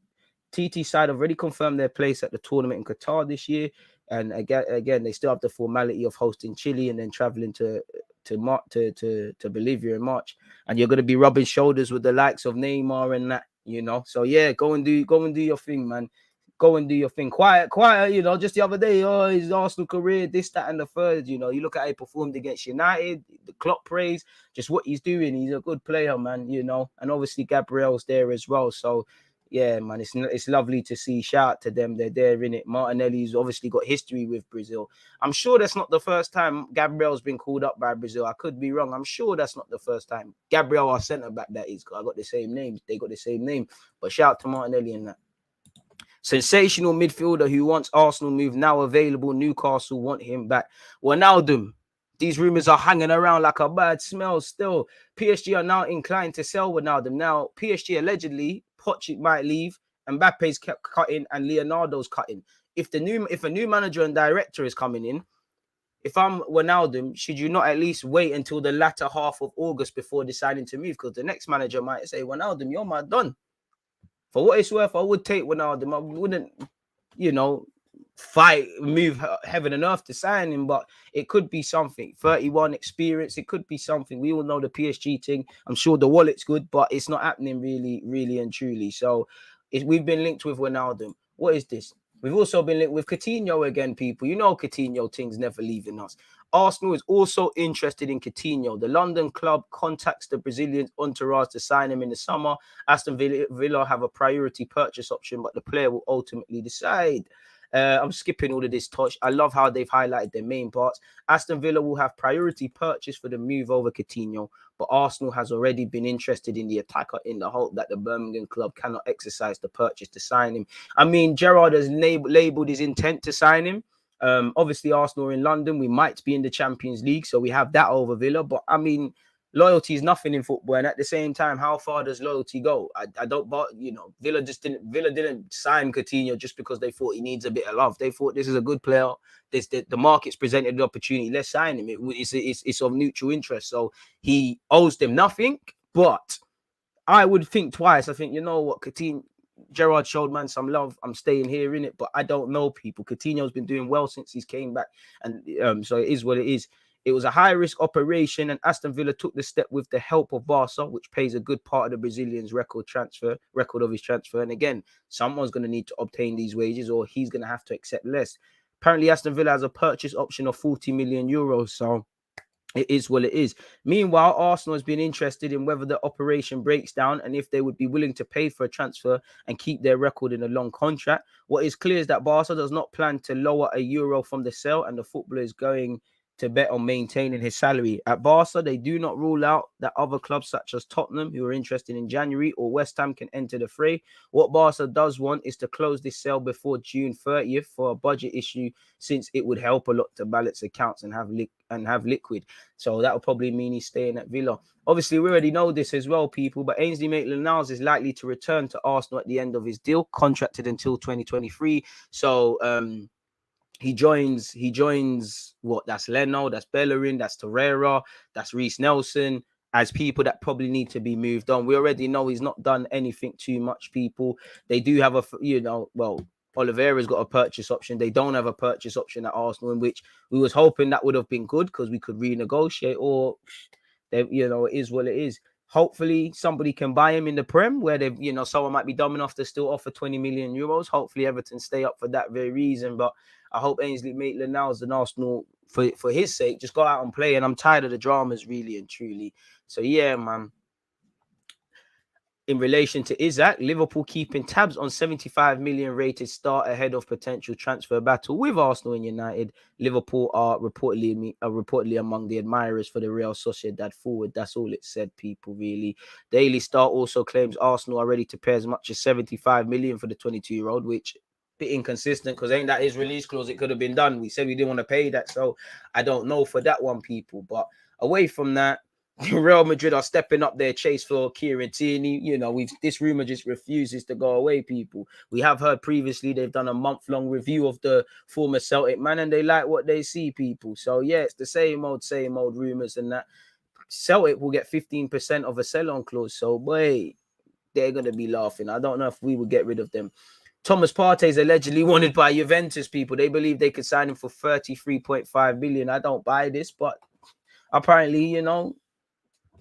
TT side have already confirmed their place at the tournament in Qatar this year, and again they still have the formality of hosting Chile and then traveling to Bolivia in March. And you're going to be rubbing shoulders with the likes of Neymar and that. You know, so yeah, go and do your thing, man. Go and do your thing. Quiet. You know, just the other day, his Arsenal career, this, that, and the third. You know, you look at how he performed against United, the Klopp praise, just what he's doing. He's a good player, man. You know, and obviously Gabriel's there as well. So yeah, man, it's lovely to see. Shout out to them. They're there in it. Martinelli's obviously got history with Brazil. I'm sure that's not the first time Gabriel's been called up by Brazil. I could be wrong. I'm sure that's not the first time. Gabriel, our centre back, that is. I got the same names. They got the same name. But shout out to Martinelli and that. Sensational midfielder who wants Arsenal move now available. Newcastle want him back. Wijnaldum. These rumors are hanging around like a bad smell still. PSG are now inclined to sell Wijnaldum. Now, PSG allegedly, Poch might leave, Mbappe's kept cutting, and Leonardo's cutting. If a new manager and director is coming in, if I'm Wijnaldum, should you not at least wait until the latter half of August before deciding to move? Because the next manager might say, Wijnaldum, you're my done. For what it's worth, I would take Wijnaldum. I wouldn't, move heaven and earth to sign him, but it could be something. 31 experience, it could be something. We all know the PSG thing. I'm sure the wallet's good, but it's not happening really and truly. So we've been linked with Wijnaldum. What is this? We've also been linked with Coutinho again, people. You know Coutinho thing's never leaving us. Arsenal is also interested in Coutinho. The London club contacts the Brazilian entourage to sign him in the summer. Aston Villa have a priority purchase option, but the player will ultimately decide. I'm skipping all of this touch. I love how they've highlighted their main parts. Aston Villa will have priority purchase for the move over Coutinho, but Arsenal has already been interested in the attacker in the hope that the Birmingham club cannot exercise the purchase to sign him. I mean, Gerrard has labelled his intent to sign him. Obviously, Arsenal are in London. We might be in the Champions League, so we have that over Villa. But I mean, loyalty is nothing in football, and at the same time, how far does loyalty go? I don't, but Villa didn't sign Coutinho just because they thought he needs a bit of love. They thought this is a good player. The market's presented the opportunity. Let's sign him. It's of mutual interest. So he owes them nothing, but I would think twice. I think, you know what, Gerrard showed man some love. I'm staying here in it, but I don't know people. Coutinho's been doing well since he's came back, and so it is what it is. It was a high-risk operation, and Aston Villa took the step with the help of Barca, which pays a good part of the Brazilian's record of his transfer. And again, someone's going to need to obtain these wages, or he's going to have to accept less. Apparently, Aston Villa has a purchase option of 40 million euros, so it is what it is. Meanwhile, Arsenal has been interested in whether the operation breaks down and if they would be willing to pay for a transfer and keep their record in a long contract. What is clear is that Barca does not plan to lower a euro from the sale, and the footballer is going to bet on maintaining his salary. At Barca, they do not rule out that other clubs such as Tottenham, who are interested in January, or West Ham can enter the fray. What Barca does want is to close this sale before June 30th for a budget issue, since it would help a lot to balance accounts and have liquid. So that will probably mean he's staying at Villa. Obviously, we already know this as well, people, but Ainsley Maitland-Niles is likely to return to Arsenal at the end of his deal, contracted until 2023. So he joins what? That's Leno, that's Bellerin, that's Torreira, that's Reece Nelson, as people that probably need to be moved on. We already know he's not done anything too much, people. They do have Oliveira's got a purchase option. They don't have a purchase option at Arsenal, in which we was hoping that would have been good because we could renegotiate, or it is what it is. Hopefully somebody can buy him in the Prem, where someone might be dumb enough to still offer 20 million euros. Hopefully Everton stay up for that very reason. But I hope Ainsley Maitland-Niles and Arsenal, for his sake, just go out and play. And I'm tired of the dramas, really and truly. So yeah, man. In relation to Isaac, Liverpool keeping tabs on 75 million rated start ahead of potential transfer battle with Arsenal and United. Liverpool are reportedly among the admirers for the Real Sociedad forward. That's all it said, people, really. Daily Star also claims Arsenal are ready to pay as much as 75 million for the 22-year-old, which bit inconsistent, because ain't that his release clause? It could have been done. We said we didn't want to pay that, so I don't know for that one, people. But away from that, Real Madrid are stepping up their chase for Kieran Tierney. This rumor just refuses to go away, people. We have heard previously they've done a month-long review of the former Celtic man, and they like what they see, people. So yeah, it's the same old rumors, and that Celtic will get 15% of a sell-on clause. So boy, they're gonna be laughing. I don't know if we will get rid of them. Thomas Partey is allegedly wanted by Juventus, people. They believe they could sign him for 33.5 million. I don't buy this, but apparently,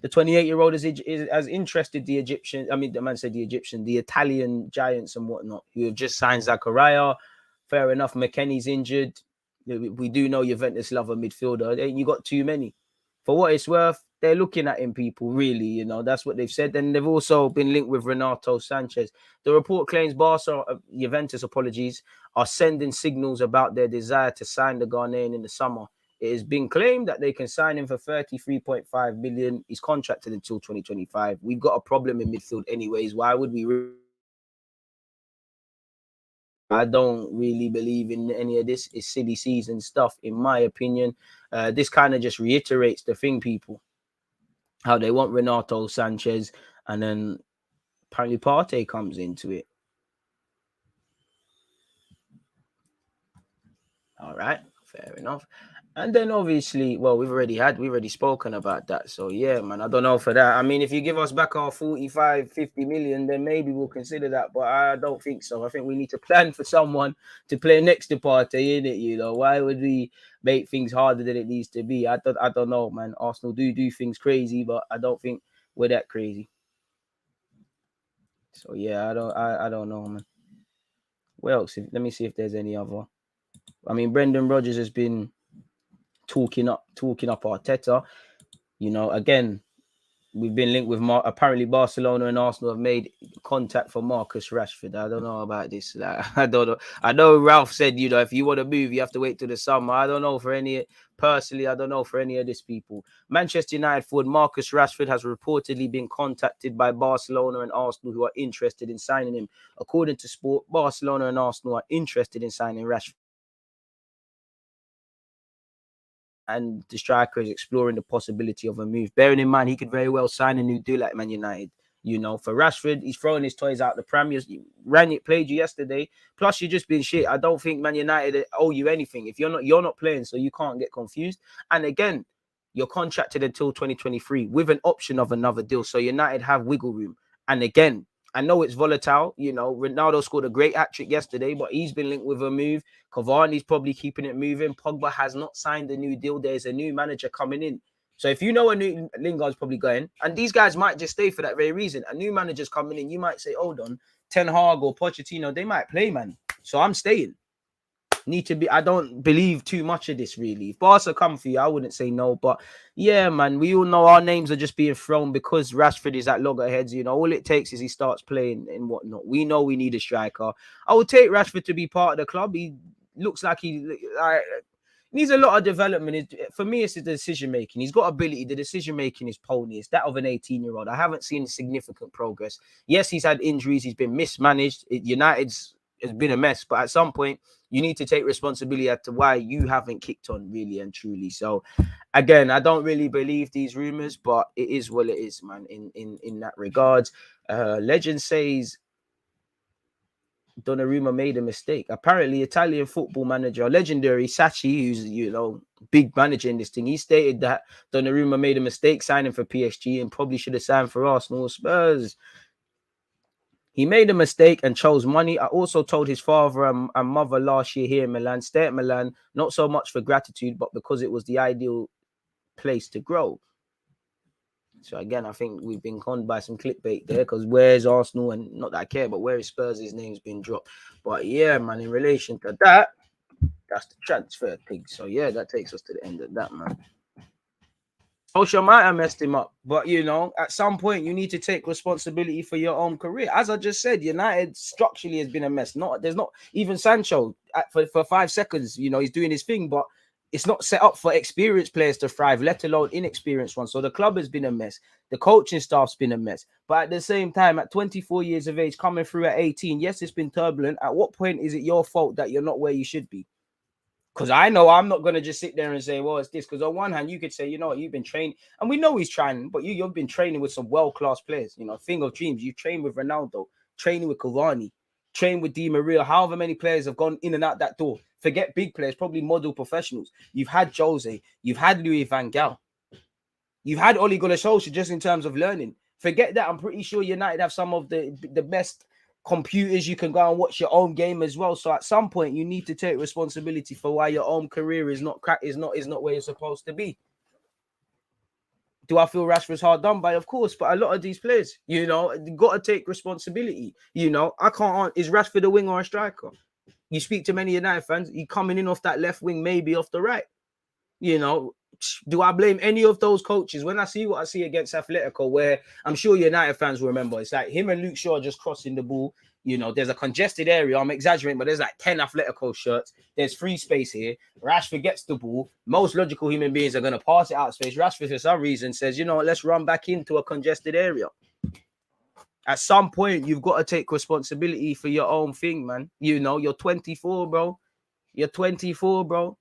the 28-year-old has interested the Egyptian. I mean, the man said the Egyptian, the Italian giants and whatnot, who have just signed Zakaria. Fair enough, McKennie's injured. We do know Juventus love a midfielder. You got too many. For what it's worth, they're looking at him, people, really. That's what they've said. And they've also been linked with Renato Sanchez. The report claims Juventus, are sending signals about their desire to sign the Ghanaian in the summer. It has been claimed that they can sign him for 33.5 million. He's contracted until 2025. We've got a problem in midfield anyways. Why would we? I don't really believe in any of this. It's silly season stuff, in my opinion. This kind of just reiterates the thing, people. How they want Renato Sanchez, and then apparently Partey comes into it. All right, fair enough. And then obviously, well, we've already spoken about that. So yeah, man, I don't know for that. I mean, if you give us back our 45, 50 million, then maybe we'll consider that. But I don't think so. I think we need to plan for someone to play next to Partey, innit? Why would we make things harder than it needs to be? I don't know, man. Arsenal do things crazy, but I don't think we're that crazy. So yeah, I don't know, man. What else? Let me see if there's any other. I mean, Brendan Rodgers has been talking up Arteta. Again, we've been linked with apparently Barcelona and Arsenal have made contact for Marcus Rashford. I don't know about this. Like, I don't know. I know Ralph said, you know, if you want to move, you have to wait till the summer. I don't know for any, personally, I don't know for any of these people. Manchester United forward Marcus Rashford has reportedly been contacted by Barcelona and Arsenal, who are interested in signing him. According to Sport, Barcelona and Arsenal are interested in signing Rashford, and the striker is exploring the possibility of a move. Bearing in mind, he could very well sign a new deal at Man United. You know, for Rashford, he's throwing his toys out the pram. Ranić played you yesterday. Plus, you've just been shit. I don't think Man United owe you anything. If you're not playing, so you can't get confused. And again, you're contracted until 2023 with an option of another deal. So United have wiggle room. And again, I know it's volatile. You know, Ronaldo scored a great hat-trick yesterday, but he's been linked with a move. Cavani's probably keeping it moving. Pogba has not signed a new deal. There's a new manager coming in. So if you know a new Lingard's probably going, and these guys might just stay for that very reason. A new manager's coming in, you might say, hold on, Ten Hag or Pochettino, they might play, man. So I'm staying. I don't believe too much of this, really. If Barca come for you, I wouldn't say no. But yeah, man, we all know our names are just being thrown because Rashford is at loggerheads. You know, all it takes is he starts playing and whatnot. We know we need a striker. I would take Rashford to be part of the club. He looks like he needs a lot of development. For me, it's the decision-making. He's got ability. The decision-making is pony. It's that of an 18-year-old. I haven't seen significant progress. Yes, he's had injuries. He's been mismanaged. United's has been a mess. But at some point, you need to take responsibility as to why you haven't kicked on really and truly. So, again, I don't really believe these rumors, but it is what it is, man, in that regards. Legend says Donnarumma made a mistake. Apparently, Italian football manager, legendary Sacchi, who's, you know, big manager in this thing, he stated that Donnarumma made a mistake signing for PSG and probably should have signed for Arsenal or Spurs. He made a mistake and chose money. I also told his father and mother last year here in Milan, stay at Milan, not so much for gratitude, but because it was the ideal place to grow. So again, I think we've been conned by some clickbait there, because where's Arsenal, and not that I care, but where is Spurs, his name's been dropped. But yeah, man, in relation to that, that's the transfer thing. So yeah, that takes us to the end of that, man. Solskjaer might have messed him up, but you know, at some point you need to take responsibility for your own career. As I just said, United structurally has been a mess. There's not even Sancho for 5 seconds. You know, he's doing his thing, but it's not set up for experienced players to thrive, let alone inexperienced ones. So the club has been a mess. The coaching staff's been a mess. But at the same time, at 24 years of age, coming through at 18, yes, it's been turbulent. At what point is it your fault that you're not where you should be? Because I know I'm not going to just sit there and say, well, it's this. Because on one hand, you could say, you know what, you've been training. And we know he's training, but you've been training with some world-class players. You know, thing of dreams. You train with Ronaldo, training with Cavani, train with Di Maria. However many players have gone in and out that door. Forget big players, probably model professionals. You've had Jose. You've had Louis van Gaal. You've had Ole Gunnar Solskjaer just in terms of learning. Forget that. I'm pretty sure United have some of the best computers. You can go and watch your own game as well. So at some point, you need to take responsibility for why your own career is not where you're supposed to be. Do I feel Rashford's hard done by? Of course, but a lot of these players, you know, got to take responsibility. You know, I can't. Is Rashford a winger or a striker? You speak to many United fans, you coming in off that left wing, maybe off the right. You know, do I blame any of those coaches? When I see what I see against Atletico, where I'm sure United fans will remember, it's like him and Luke Shaw just crossing the ball. You know, there's a congested area. I'm exaggerating, but there's like 10 Atletico shirts. There's free space here. Rashford gets the ball. Most logical human beings are going to pass it out of space. Rashford, for some reason, says, you know what, let's run back into a congested area. At some point, you've got to take responsibility for your own thing, man. You know, you're 24, bro. You're 24, bro.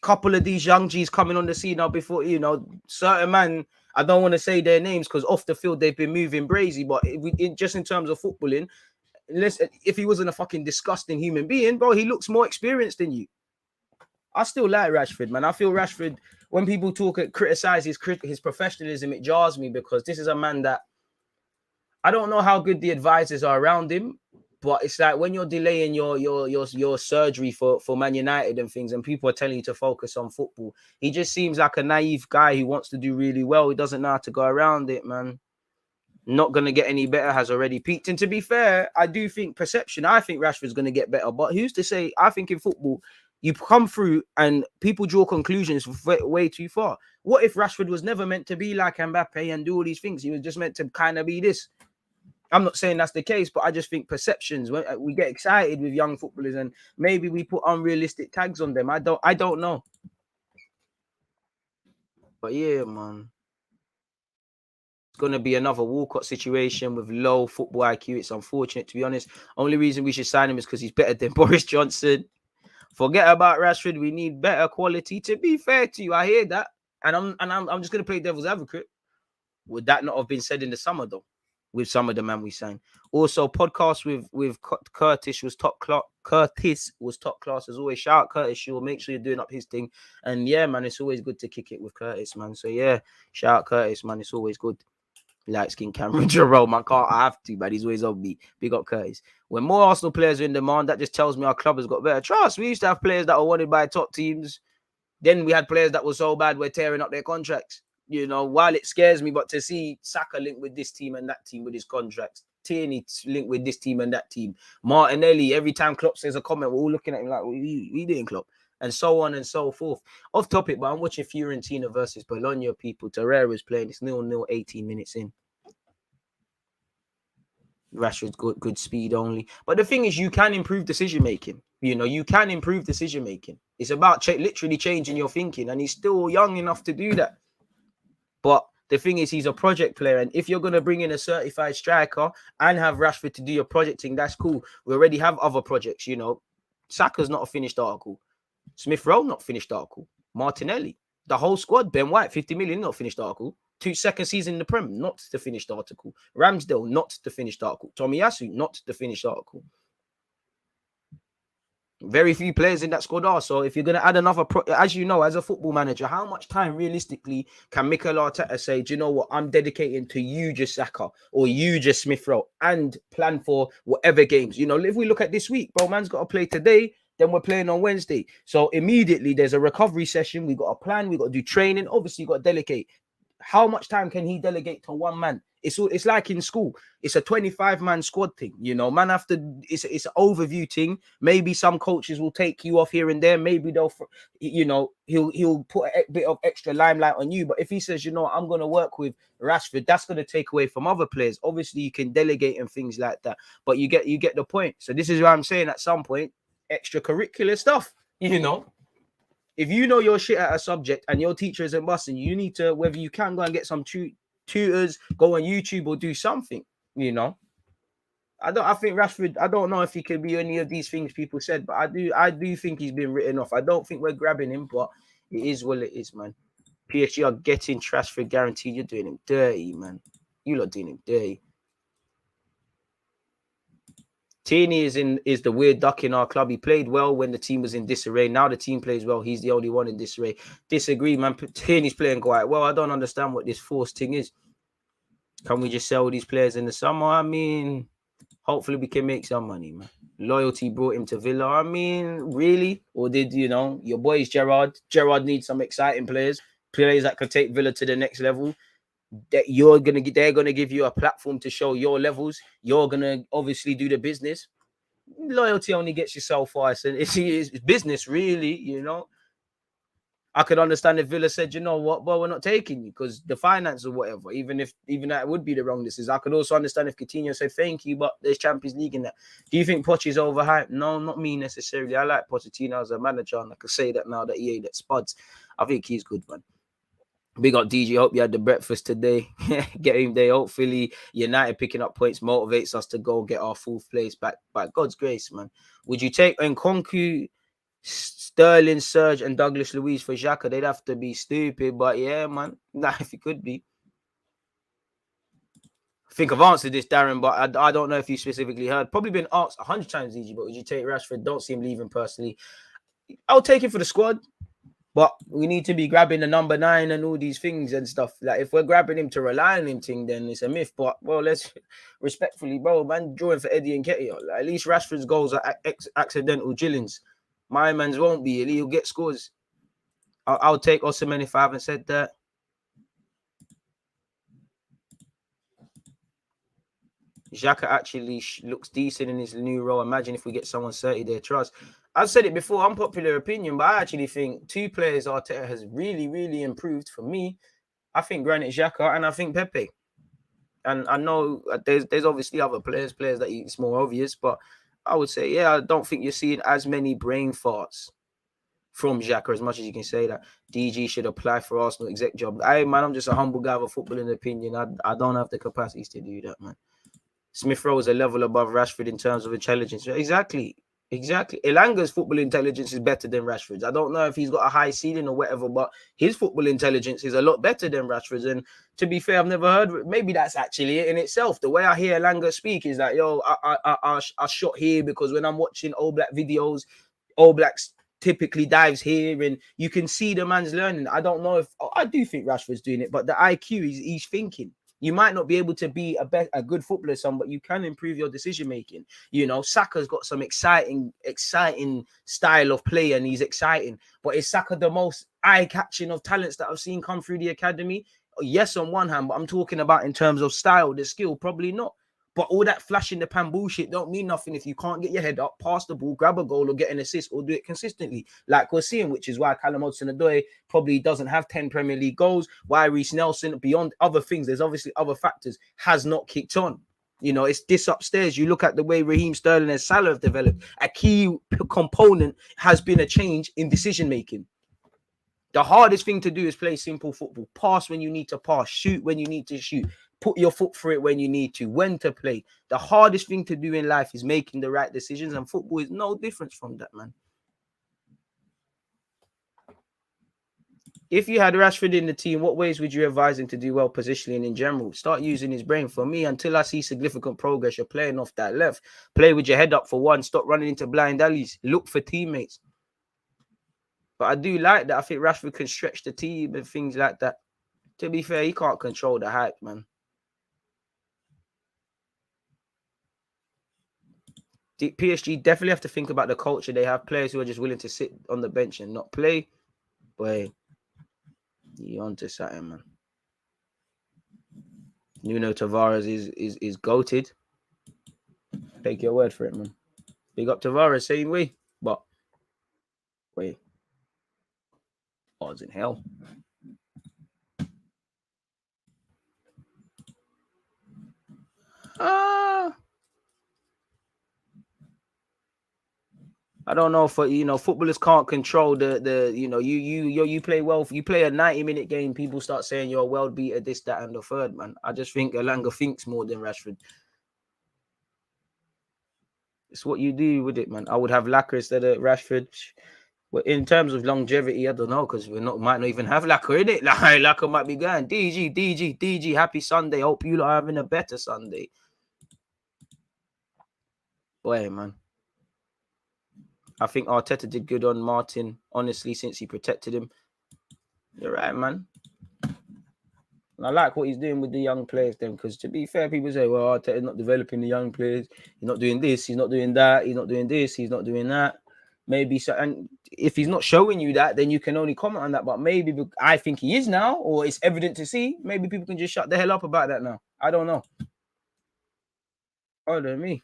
Couple of these young G's coming on the scene now before, you know, certain man, I don't want to say their names because off the field they've been moving brazy, but just in terms of footballing, unless if he wasn't a fucking disgusting human being, bro, he looks more experienced than you. I still like Rashford, man. I feel Rashford, when people criticize his professionalism, it jars me because this is a man that I don't know how good the advisors are around him, but it's like when you're delaying your surgery for Man United and things, and people are telling you to focus on football, he just seems like a naive guy who wants to do really well. He doesn't know how to go around it, man. Not going to get any better, has already peaked. And to be fair, I do think perception, I think Rashford's going to get better. But who's to say? I think in football, you come through and people draw conclusions way too far. What if Rashford was never meant to be like Mbappe and do all these things? He was just meant to kind of be this. I'm not saying that's the case, but I just think perceptions. When we get excited with young footballers, and maybe we put unrealistic tags on them. I don't know. But yeah, man, it's gonna be another Walcott situation with low football IQ. It's unfortunate, to be honest. Only reason we should sign him is because he's better than Boris Johnson. Forget about Rashford. We need better quality. To be fair to you, I hear that, and I'm just gonna play devil's advocate. Would that not have been said in the summer though? With some of the man we signed. Also, podcast with Curtis was top class. Curtis was top class as always. Shout out Curtis. She'll make sure you're doing up his thing. And yeah, man, it's always good to kick it with Curtis, man. So yeah, shout out Curtis, man. It's always good. Light skin Cameron Jerome, I have to, but he's always on me. Big up Curtis. When more Arsenal players are in demand, that just tells me our club has got better. Trust, we used to have players that were wanted by top teams. Then we had players that were so bad we're tearing up their contracts. You know, while it scares me, but to see Saka linked with this team and that team with his contracts, Tierney linked with this team and that team, Martinelli, every time Klopp says a comment, we're all looking at him like, we didn't Klopp, and so on and so forth. Off topic, but I'm watching Fiorentina versus Bologna, people. Torreira's playing. It's 0-0, 18 minutes in. Rashford's good speed only. But the thing is, you can improve decision making. You know, you can improve decision making. It's about literally changing your thinking, and he's still young enough to do that. But the thing is, he's a project player. And if you're going to bring in a certified striker and have Rashford to do your projecting, that's cool. We already have other projects, you know. Saka's not a finished article. Smith Rowe, not finished article. Martinelli, the whole squad. Ben White, 50 million, not finished article. 2 second season in the Prem, not the finished article. Ramsdale, not the finished article. Tomiyasu, not the finished article. Very few players in that squad are. So if you're going to add another, as you know, as a football manager, how much time realistically can Mikel Arteta say, do you know what, I'm dedicating to you just Saka or you just Smith Rowe and plan for whatever games. You know, if we look at this week, bro, man's got to play today, then we're playing on Wednesday. So immediately there's a recovery session. We got a plan. We got to do training. Obviously, you got to delegate. How much time can he delegate to one man? It's like in school. It's a 25-man squad thing, you know. Man, it's an overview thing. Maybe some coaches will take you off here and there. Maybe they'll, you know, he'll put a bit of extra limelight on you. But if he says, you know, I'm going to work with Rashford, that's going to take away from other players. Obviously, you can delegate and things like that. But you get the point. So this is what I'm saying. At some point, extracurricular stuff, you know. If you know your shit at a subject and your teacher isn't busting, you need to, whether you can go and get some tutors, go on YouTube or do something, you know. I think Rashford, I don't know if he could be any of these things people said, but I do think he's been written off. I don't think we're grabbing him, but it is what it is, man. PSG are getting Rashford guaranteed. You're doing him dirty, man. You lot doing him dirty. Tierney is the weird duck in our club. He played well when the team was in disarray. Now the team plays well. He's the only one in disarray. Disagree, man. Tierney's playing quite well. I don't understand what this forced thing is. Can we just sell these players in the summer? I mean, hopefully we can make some money, man. Loyalty brought him to Villa. I mean, really? Or did, you know, your boys Gerrard needs some exciting players that could take Villa to the next level. That they're gonna give you a platform to show your levels. You're gonna obviously do the business. Loyalty only gets you so far. It's business, really. You know, I could understand if Villa said, you know what, well, we're not taking you because the finance or whatever. Even that would be the wrong decision. I could also understand if Coutinho said thank you, but there's Champions League in that. Do you think Poch is overhyped? No, not me necessarily. I like Pochettino as a manager, and I could say that now that he ain't at Spuds. I think he's good, man. Big up DJ. Hope you had the breakfast today. Game day. Hopefully, United picking up points motivates us to go get our fourth place back by God's grace, man. Would you take Nkunku, Sterling, Serge, and Douglas Luiz for Xhaka? They'd have to be stupid, but yeah, man. Nah, if it could be. I think I've answered this, Darren, but I don't know if you specifically heard. Probably been asked 100 times, EG, but would you take Rashford? Don't see him leaving personally. I'll take him for the squad. But we need to be grabbing the number 9 and all these things and stuff. Like, if we're grabbing him to rely on him, then it's a myth. But, well, let's respectfully, bro, man, drawing for Eddie and Ketty. Like, at least Rashford's goals are accidental jillings. My man's won't be. He'll get scores. I'll take Osimhen if I haven't said that. Xhaka actually looks decent in his new role. Imagine if we get someone 30 there. Trust. I've said it before, unpopular opinion, but I actually think 2 players Arteta has really, really improved for me. I think Granit Xhaka and I think Pepe. And I know there's obviously other players that it's more obvious, but I would say, yeah, I don't think you're seeing as many brain farts from Xhaka as much as you can say that DG should apply for Arsenal exec job. I'm just a humble guy with a footballing opinion. I don't have the capacities to do that, man. Smith Rowe is a level above Rashford in terms of intelligence. Exactly. Elanga's football intelligence is better than Rashford's. I don't know if he's got a high ceiling or whatever, but his football intelligence is a lot better than Rashford's. And to be fair, I've never heard. Maybe that's actually it in itself. The way I hear Elanga speak is that, yo, I shot here because when I'm watching All Black videos, All Blacks typically dives here, and you can see the man's learning. I don't know if I do think Rashford's doing it, but the IQ he's thinking. You might not be able to be a good footballer, son, but you can improve your decision making. You know, Saka's got some exciting style of play, and he's exciting. But is Saka the most eye-catching of talents that I've seen come through the academy? Yes, on one hand, but I'm talking about in terms of style, the skill, probably not. But all that flash in the pan bullshit don't mean nothing if you can't get your head up, pass the ball, grab a goal, or get an assist, or do it consistently, like we're seeing, which is why Callum Hudson-Odoi probably doesn't have 10 Premier League goals, why Reece Nelson, beyond other things, there's obviously other factors, has not kicked on. You know, it's this upstairs. You look at the way Raheem Sterling and Salah have developed. A key component has been a change in decision-making. The hardest thing to do is play simple football. Pass when you need to pass, shoot when you need to shoot. Put your foot for it when you need to, when to play. The hardest thing to do in life is making the right decisions, and football is no different from that, man. If you had Rashford in the team, what ways would you advise him to do well positionally and in general? Start using his brain. For me, until I see significant progress, you're playing off that left. Play with your head up for one. Stop running into blind alleys. Look for teammates. But I do like that. I think Rashford can stretch the team and things like that. To be fair, he can't control the hype, man. The PSG definitely have to think about the culture. They have players who are just willing to sit on the bench and not play. Boy, you're onto something, man. Nuno Tavares is goated. Take your word for it, man. Big up Tavares, same way. But wait, odds in hell. I don't know, for footballers can't control the you play well. You play a 90-minute game, people start saying you're a world beater, this, that, and the third, man. I just think Elanga thinks more than Rashford. It's what you do with it, man. I would have Lacquer instead of Rashford. But in terms of longevity, I don't know, because might not even have Lacquer in it. Like, Lacquer might be going, DG, happy Sunday. Hope you are having a better Sunday. Boy, man. I think Arteta did good on Martin, honestly, since he protected him. You're right, man. And I like what he's doing with the young players then, because to be fair, people say, well, Arteta's not developing the young players. He's not doing this, he's not doing that, he's not doing this, he's not doing that. Maybe so. And if he's not showing you that, then you can only comment on that. But maybe I think he is now, or it's evident to see. Maybe people can just shut the hell up about that now. I don't know. Other than me.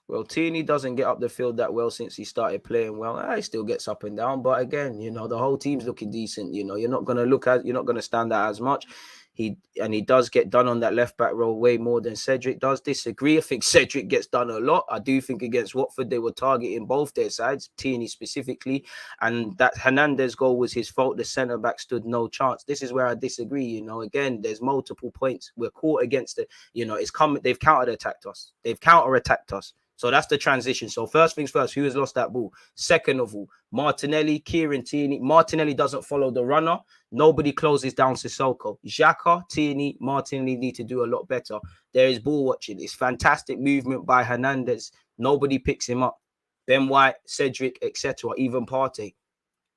Well, Tierney doesn't get up the field that well since he started playing well. He still gets up and down, but again, the whole team's looking decent. You're not gonna stand out as much. He does get done on that left back role way more than Cedric does. Disagree. I think Cedric gets done a lot. I do think against Watford they were targeting both their sides, Tierney specifically, and that Hernandez goal was his fault. The centre back stood no chance. This is where I disagree. Again, there's multiple points. We're caught against it. It's come. They've counter-attacked us. So that's the transition. So first things first, who has lost that ball? Second of all, Martinelli, Kieran Tierney. Martinelli doesn't follow the runner. Nobody closes down Sissoko. Xhaka, Tierney, Martinelli need to do a lot better. There is ball watching. It's fantastic movement by Hernandez. Nobody picks him up. Ben White, Cedric, etc., even Partey.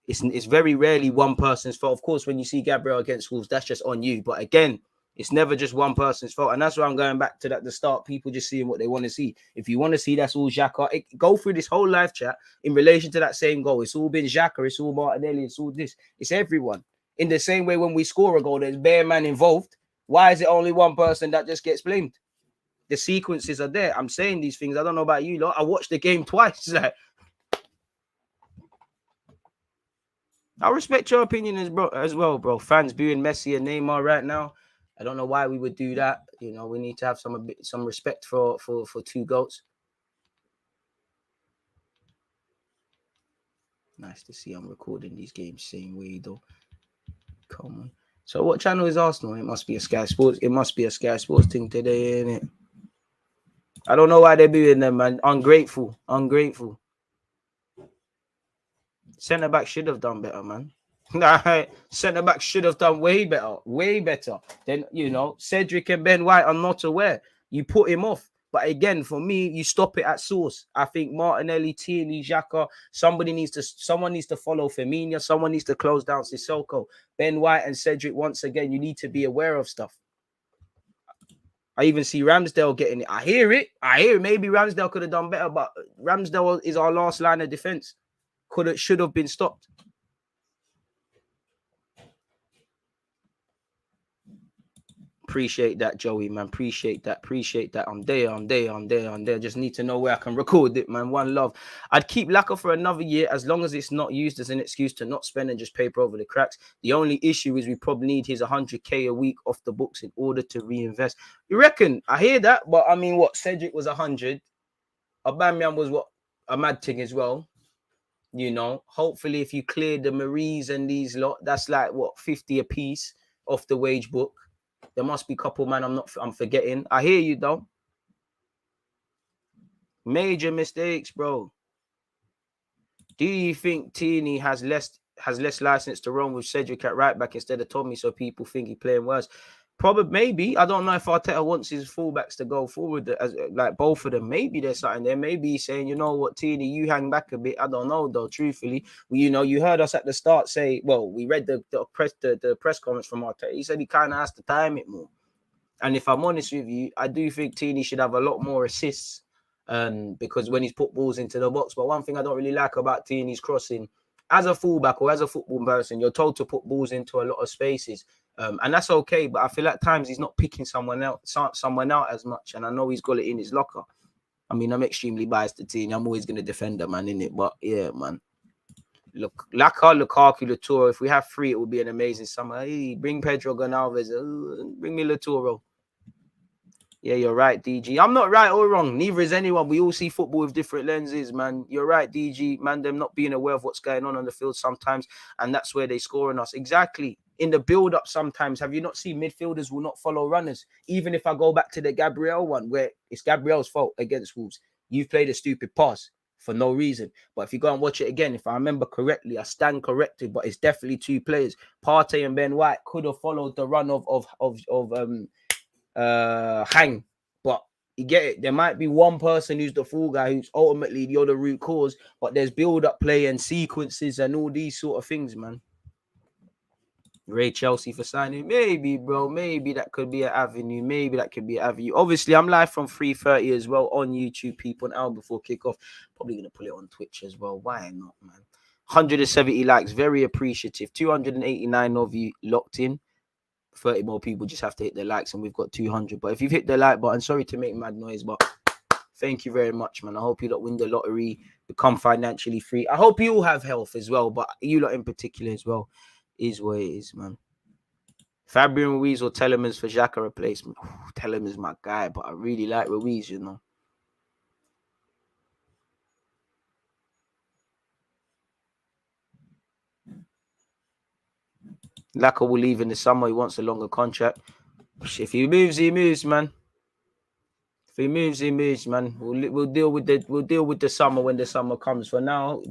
It's very rarely one person's fault. Of course, when you see Gabriel against Wolves, that's just on you. But again, it's never just one person's fault. And that's why I'm going back to that, the start, people just seeing what they want to see. If you want to see that's all Xhaka, go through this whole live chat in relation to that same goal. It's all been Xhaka, it's all Martinelli, it's all this. It's everyone. In the same way when we score a goal, there's bare man involved. Why is it only one person that just gets blamed? The sequences are there. I'm saying these things. I don't know about you lot. I watched the game twice. I respect your opinion as well, bro. Fans booing Messi and Neymar right now. I don't know why we would do that. You know, we need to have some respect for two goats. Nice to see I'm recording these games same way though. Come on. So what channel is Arsenal? It must be a Sky Sports. It must be a Sky Sports thing today, innit? I don't know why they're doing them, man. Ungrateful. Centre back should have done better, man. Centre back should have done way better. Then, you know, Cedric and Ben White are not aware. You put him off. But again, for me, you stop it at source. I think Martinelli, Tierney, Xhaka, someone needs to follow Firmino. Someone needs to close down Sissoko. Ben White and Cedric, once again, you need to be aware of stuff. I even see Ramsdale getting it. I hear it. Maybe Ramsdale could have done better, but Ramsdale is our last line of defense. Should have been stopped. Appreciate that, Joey, man. Appreciate that. I'm there. Just need to know where I can record it, man. One love. I'd keep Lacquer for another year as long as it's not used as an excuse to not spend and just paper over the cracks. The only issue is we probably need his 100K a week off the books in order to reinvest. You reckon? I hear that, but I mean, what? Cedric was 100. Aubameyang was what? A mad thing as well. You know, hopefully if you clear the Maries and these lot, that's like what, 50 a piece off the wage book. There must be a couple, man. I'm forgetting. I hear you though. Major mistakes, bro. Do you think Tierney has less license to run with Cedric at right back instead of Tommy, so people think he's playing worse? Probably, maybe. I don't know if Arteta wants his fullbacks to go forward as like both of them. Maybe there's something there. Maybe he's saying, you know what, Tierney, you hang back a bit. I don't know though. Truthfully, you know, you heard us at the start say, well, we read the press comments from Arteta. He said he kind of has to time it more. And if I'm honest with you, I do think Tierney should have a lot more assists because when he's put balls into the box. But one thing I don't really like about Tierney's crossing, as a fullback or as a football person, you're told to put balls into a lot of spaces. And that's okay. But I feel at times he's not picking someone out as much. And I know he's got it in his locker. I mean, I'm extremely biased to Tierney. I'm always going to defend him, man, innit? But yeah, man. Look, Laka, Lukaku, Laturo. If we have three, it would be an amazing summer. Hey, bring Pedro Gonçalves. Bring me Laturo. Yeah, you're right, DG. I'm not right or wrong. Neither is anyone. We all see football with different lenses, man. You're right, DG. Man, them not being aware of what's going on the field sometimes, and that's where they score on us. Exactly. In the build-up sometimes, have you not seen midfielders will not follow runners? Even if I go back to the Gabriel one, where it's Gabriel's fault against Wolves. You've played a stupid pass for no reason. But if you go and watch it again, if I remember correctly, I stand corrected, but it's definitely two players. Partey and Ben White could have followed the run of Hang, but you get it. There might be one person who's the fool guy who's ultimately the other root cause, but there's build-up play and sequences and all these sort of things, man. Ray Chelsea for signing, maybe, bro. Maybe that could be an avenue. Obviously, I'm live from 3:30 as well on YouTube, people, an hour before kickoff. Probably gonna put it on Twitch as well. Why not, man? 170 likes, very appreciative. 289 of you locked in. 30 more people just have to hit the likes and we've got 200. But if you've hit the like button, sorry to make mad noise, but thank you very much, man. I hope you lot win the lottery, become financially free. I hope you all have health as well, but you lot in particular as well is what it is, man. Fabian Ruiz or Telemans for Xhaka replacement. Telemans my guy, but I really like Ruiz, you know. Laka will leave in the summer. He wants a longer contract. If he moves, he moves, man. If he moves, man. We'll deal with the summer when the summer comes. For now,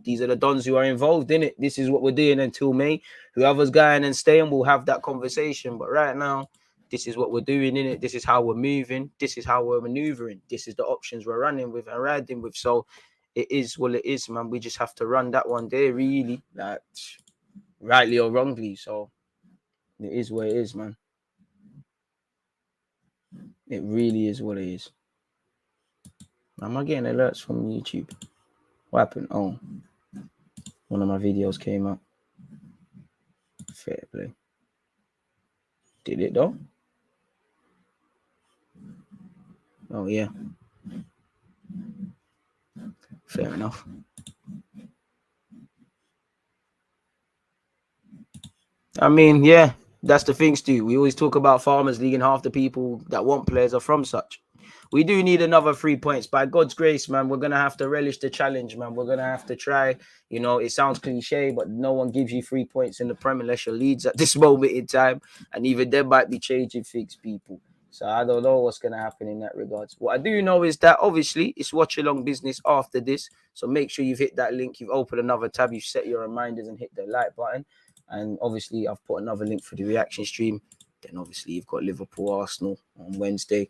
these are the dons who are involved in it. This is what we're doing until May. Whoever's going and staying, we'll have that conversation. But right now, this is what we're doing in it. This is how we're moving. This is how we're maneuvering. This is the options we're running with and riding with. So it is what it is, man. We just have to run that one day, really, like rightly or wrongly. So it is what it is, man. It really is what it is. Am I getting alerts from YouTube? What happened? Oh, one of my videos came up. Fair play. Did it though? Oh yeah. Fair enough. I mean, yeah, that's the thing, Stu. We always talk about Farmers League and half the people that want players are from such. We do need another 3 points. By God's grace, man, we're going to have to relish the challenge, man. We're going to have to try. You know, it sounds cliche, but no one gives you 3 points in the Premier unless your Leeds at this moment in time. And even they might be changing things, people. So I don't know what's going to happen in that regards. What I do know is that, obviously, it's watch along business after this. So make sure you've hit that link. You've opened another tab. You've set your reminders and hit the like button. And obviously, I've put another link for the reaction stream. Then obviously, you've got Liverpool, Arsenal on Wednesday.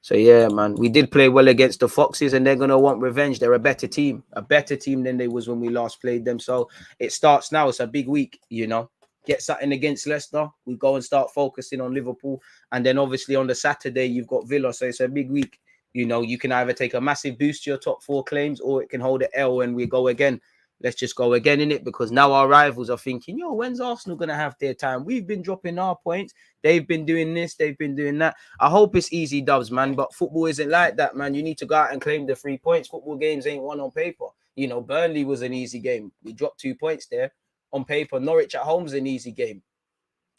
So yeah, man, we did play well against the Foxes, and they're gonna want revenge. They're a better team than they was when we last played them. So it starts now. It's a big week, you know. Get something against Leicester. We go and start focusing on Liverpool, and then obviously on the Saturday you've got Villa. So it's a big week. You know, you can either take a massive boost to your top 4 claims, or it can hold an L and we go again. Let's just go again in it, because now our rivals are thinking, yo, when's Arsenal going to have their time? We've been dropping our points. They've been doing this. They've been doing that. I hope it's easy dubs, man. But football isn't like that, man. You need to go out and claim the 3 points. Football games ain't won on paper. You know, Burnley was an easy game. We dropped 2 points there. On paper, Norwich at home is an easy game.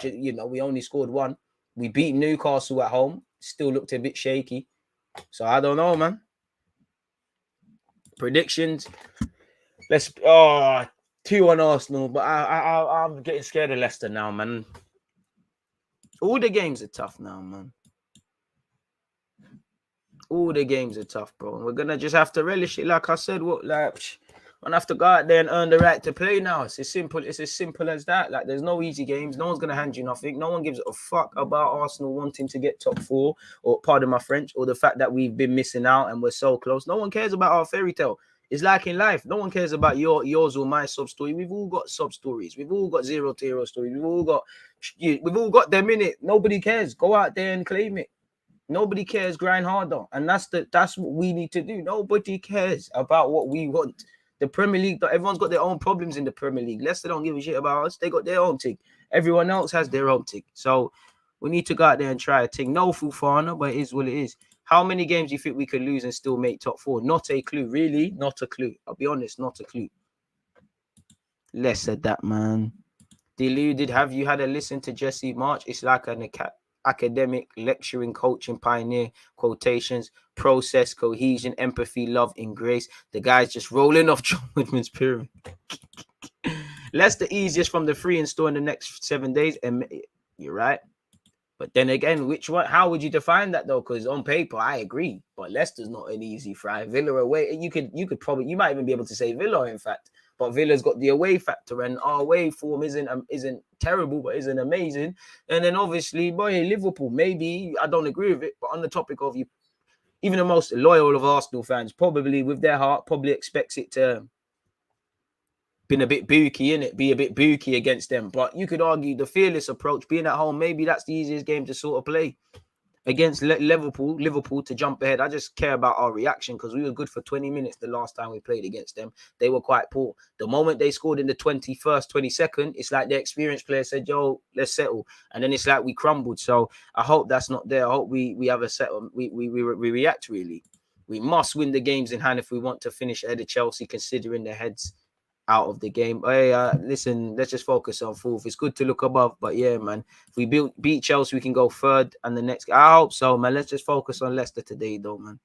You know, we only scored 1. We beat Newcastle at home. Still looked a bit shaky. So I don't know, man. Predictions. Let's 2-1 Arsenal, but I'm getting scared of Leicester now, man. All the games are tough now, man. All the games are tough, bro. And we're gonna just have to relish it. Like I said, we're gonna have to go out there and earn the right to play now. It's as simple as that. Like, there's no easy games. No one's gonna hand you nothing. No one gives a fuck about Arsenal wanting to get top 4, or pardon my French, or the fact that we've been missing out and we're so close. No one cares about our fairy tale. It's like in life. No one cares about yours or my sub story. We've all got sub stories. We've all got 0 to hero stories. We've all got them in it. Nobody cares. Go out there and claim it. Nobody cares. Grind harder, and that's what we need to do. Nobody cares about what we want. The Premier League. Everyone's got their own problems in the Premier League. Leicester don't give a shit about us. They got their own thing. Everyone else has their own thing. So we need to go out there and try a thing. No Fufana, but it is what it is. How many games do you think we could lose and still make top 4? Not a clue. Really? Not a clue. I'll be honest, not a clue. Less said that, man. Deluded. Have you had a listen to Jesse March? It's like an academic, lecturing, coaching, pioneer, quotations, process, cohesion, empathy, love, and grace. The guy's just rolling off John Woodman's pyramid. Less the easiest from the 3 in store in the next 7 days. And you're right. But then again, which one? How would you define that though? Because on paper, I agree. But Leicester's not an easy fry. Villa away, you might even be able to say Villa, in fact. But Villa's got the away factor, and our away form isn't terrible, but isn't amazing. And then obviously, Liverpool. Maybe I don't agree with it, but on the topic of you, even the most loyal of Arsenal fans, probably with their heart, probably expects it to been a bit booky, innit? Be a bit booky against them. But you could argue the fearless approach, being at home, maybe that's the easiest game to sort of play against Liverpool to jump ahead. I just care about our reaction, because we were good for 20 minutes the last time we played against them. They were quite poor. The moment they scored in the 21st, 22nd, it's like the experienced player said, yo, let's settle. And then it's like we crumbled. So I hope that's not there. I hope we have a settle. We react, really. We must win the games in hand if we want to finish ahead of Chelsea, considering their heads out of the game. Hey, listen, let's just focus on 4th. It's good to look above, but yeah, man, if we beat Chelsea, we can go 3rd, and the next. I hope so, man. Let's just focus on Leicester today, though, man.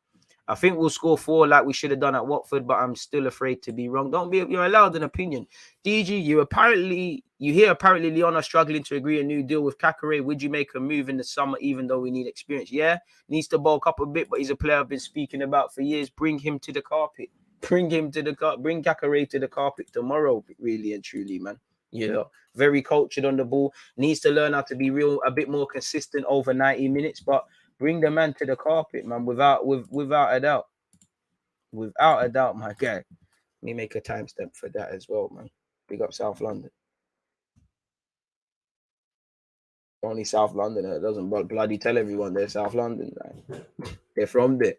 I think we'll score 4 like we should have done at Watford, but I'm still afraid to be wrong. You're allowed an opinion. DG, you hear apparently Lyon are struggling to agree a new deal with CARAQUET. Would you make a move in the summer, even though we need experience? Yeah, needs to bulk up a bit, but he's a player I've been speaking about for years. Bring him to the carpet. Bring CARAQUET to the carpet tomorrow, really and truly, man. You know, very cultured on the ball. Needs to learn how to be a bit more consistent over 90 minutes, but bring the man to the carpet, man, without a doubt. Without a doubt, my guy. Let me make a timestamp for that as well, man. Big up South London. Only South London. It doesn't bloody tell everyone they're South London. Right? They're from there.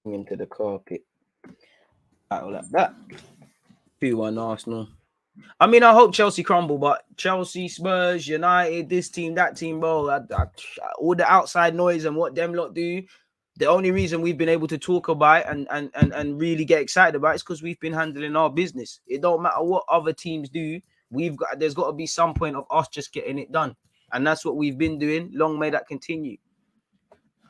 Into the carpet. Battle like that. 2-1 Arsenal. I mean, I hope Chelsea crumble, but Chelsea, Spurs, United, this team, that team, bro. All the outside noise and what them lot do, The only reason we've been able to talk about and really get excited about it is because we've been handling our business. It don't matter what other teams do. There's got to be some point of us just getting it done. And that's what we've been doing. Long may that continue.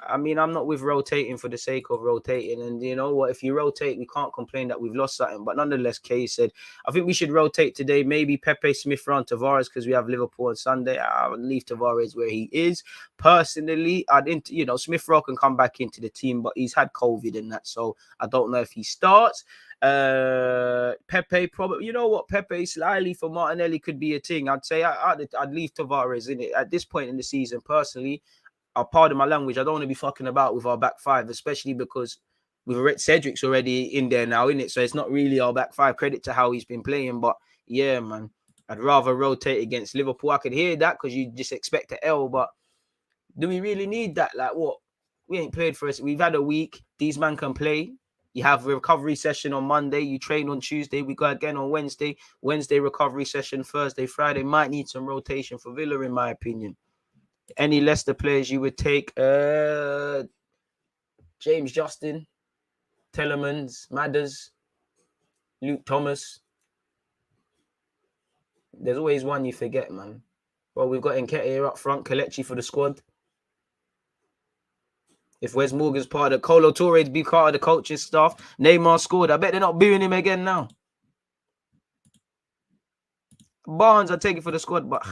I mean, I'm not with rotating for the sake of rotating. And you know what? If you rotate, we can't complain that we've lost something. But nonetheless, Kay said, I think we should rotate today. Maybe Pepe, Smith, Rowe, Tavares, because we have Liverpool on Sunday. I'll leave Tavares where he is. Personally, Smith Rowe can come back into the team, but he's had COVID and that. So I don't know if he starts. Pepe, probably, you know what? Pepe slyly for Martinelli could be a thing. I'd say I'd leave Tavares in it at this point in the season, personally. I'll pardon my language. I don't want to be fucking about with our back five, especially because Cedric's already in there now, isn't it? So it's not really our back five. Credit to how he's been playing. But yeah, man, I'd rather rotate against Liverpool. I could hear that because you just expect a L. But do we really need that? Like, what? We ain't played for us. We've had a week. These men can play. You have a recovery session on Monday. You train on Tuesday. We go again on Wednesday. Wednesday recovery session. Thursday, Friday. Might need some rotation for Villa, in my opinion. Any Leicester players you would take? James Justin, Telemans, Madders, Luke Thomas. There's always one you forget, man. Well, we've got Nketiah up front, Kelechi for the squad. If Wes Morgan's part of the Colo Torre to be part of the coaching staff, Neymar scored. I bet they're not booing him again now. Barnes, I take it for the squad, but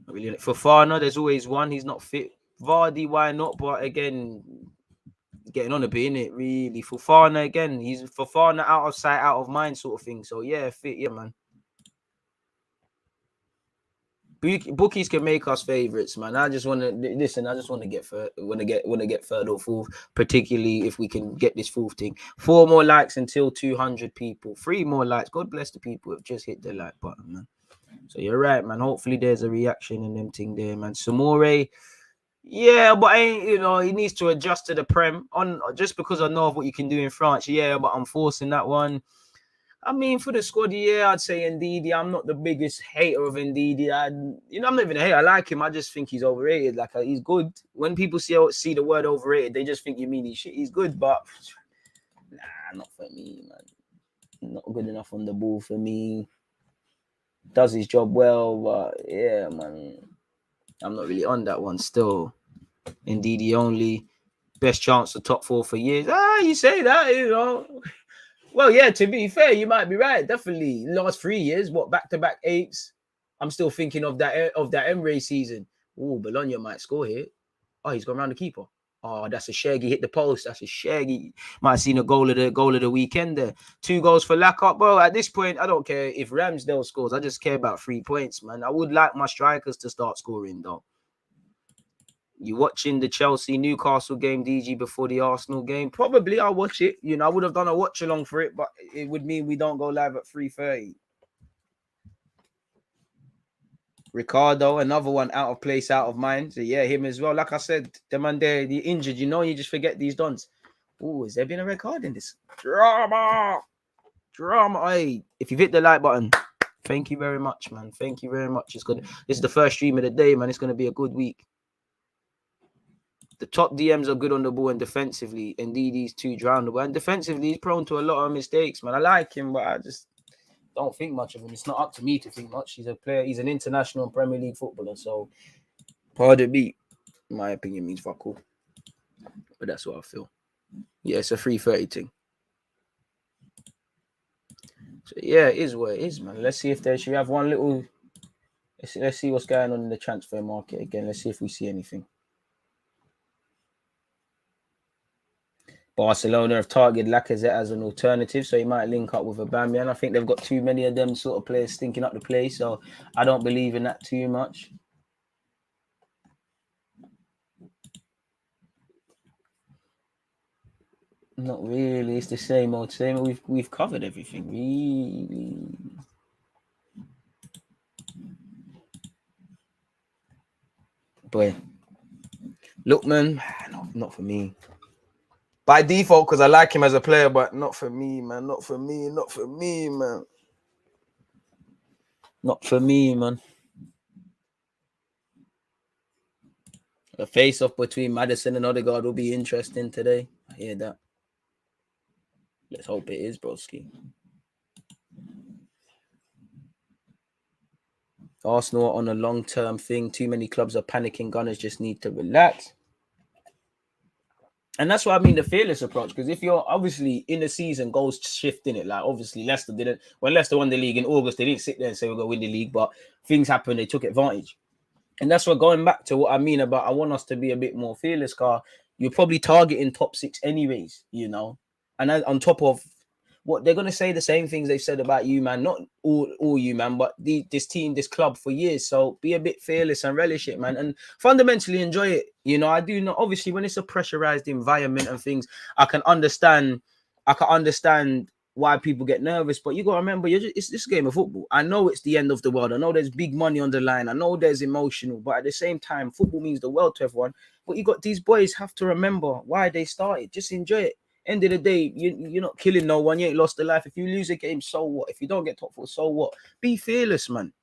really, Fofana, there's always one. He's not fit. Vardy, why not? But again, getting on a bit, innit? Really, Fofana again. He's Fofana out of sight, out of mind, sort of thing. So yeah, fit, yeah, man. Bookies can make us favorites, man. I just want to listen. I just want to get third or fourth, particularly if we can get this fourth thing. 4 more likes until 200 people. 3 more likes. God bless the people who've just hit the like button, man. So you're right, man. Hopefully there's a reaction and them thing there, man. Samore, yeah, but he needs to adjust to the Prem on just because I know of what you can do in France. Yeah, but I'm forcing that one. I mean, for the squad, yeah, I'd say Ndidi. I'm not the biggest hater of Ndidi. I'm not even a hater. I like him. I just think he's overrated. Like, he's good. When people see the word overrated, they just think you mean he's good, but nah, not for me, man. Not good enough on the ball for me. Does his job well, but yeah, man. I'm not really on that one still. Ndidi only. Best chance of top 4 for years. You say that, Well, yeah, to be fair, you might be right. Definitely. Last 3 years, back-to-back 8s. I'm still thinking of that Emre season. Oh, Bologna might score here. Oh, he's gone around the keeper. Oh, that's a shaggy. Hit the post. That's a shaggy. Might have seen a goal of the weekend there. 2 goals for Lacroix. Bro, at this point, I don't care if Ramsdale scores. I just care about 3 points, man. I would like my strikers to start scoring, though. You watching the Chelsea-Newcastle game, DG, before the Arsenal game? Probably I'll watch it. I would have done a watch-along for it, but it would mean we don't go live at 3:30. Ricardo, another one out of place, out of mind. So, yeah, him as well. Like I said, the man there, the injured, you just forget these dons. Oh, has there been a red card in this? Drama! Hey, if you've hit the like button, thank you very much, man. Thank you very much. It's good. This is the first stream of the day, man. It's going to be a good week. The top DMs are good on the ball and defensively. Indeed, he's too drownable. And defensively, he's prone to a lot of mistakes, man. I like him, but I just don't think much of him. It's not up to me to think much. He's a player. He's an international Premier League footballer. So, pardon me, in my opinion, means fuck all. But that's what I feel. Yeah, it's a 3:30 thing. So, yeah, it is what it is, man. Let's see if should we have one little... Let's see what's going on in the transfer market again. Let's see if we see anything. Barcelona have targeted Lacazette as an alternative, so he might link up with Aubameyang. I think they've got too many of them sort of players stinking up the place, so I don't believe in that too much. Not really. It's the same old. We've covered everything, really. Boy, look, man, no, not for me. By default, because I like him as a player, but not for me, man. Not for me, man. Not for me, man. The face-off between Maddison and Odegaard will be interesting today. I hear that. Let's hope it is, broski. Arsenal on a long-term thing. Too many clubs are panicking. Gunners just need to relax. And that's what I mean, the fearless approach. Because if you're obviously in the season, goals shift in it. Like, obviously, Leicester didn't. When Leicester won the league in August, they didn't sit there and say we're going to win the league. But things happened. They took advantage. And that's what, going back to what I mean about, I want us to be a bit more fearless, car. You're probably targeting top 6 anyways, you know. And on top of what they're going to say, the same things they've said about you, man. Not all you, man, but this team, this club for years. So be a bit fearless and relish it, man. And fundamentally enjoy it. You know, I do not, obviously, when it's a pressurized environment and things, I can understand why people get nervous, but you got to remember, it's this game of football. I know it's the end of the world. I know there's big money on the line. I know there's emotional, but at the same time, football means the world to everyone. But you got these boys have to remember why they started. Just enjoy it. End of the day, you're not killing no one. You ain't lost a life. If you lose a game, so what? If you don't get top 4, so what? Be fearless, man.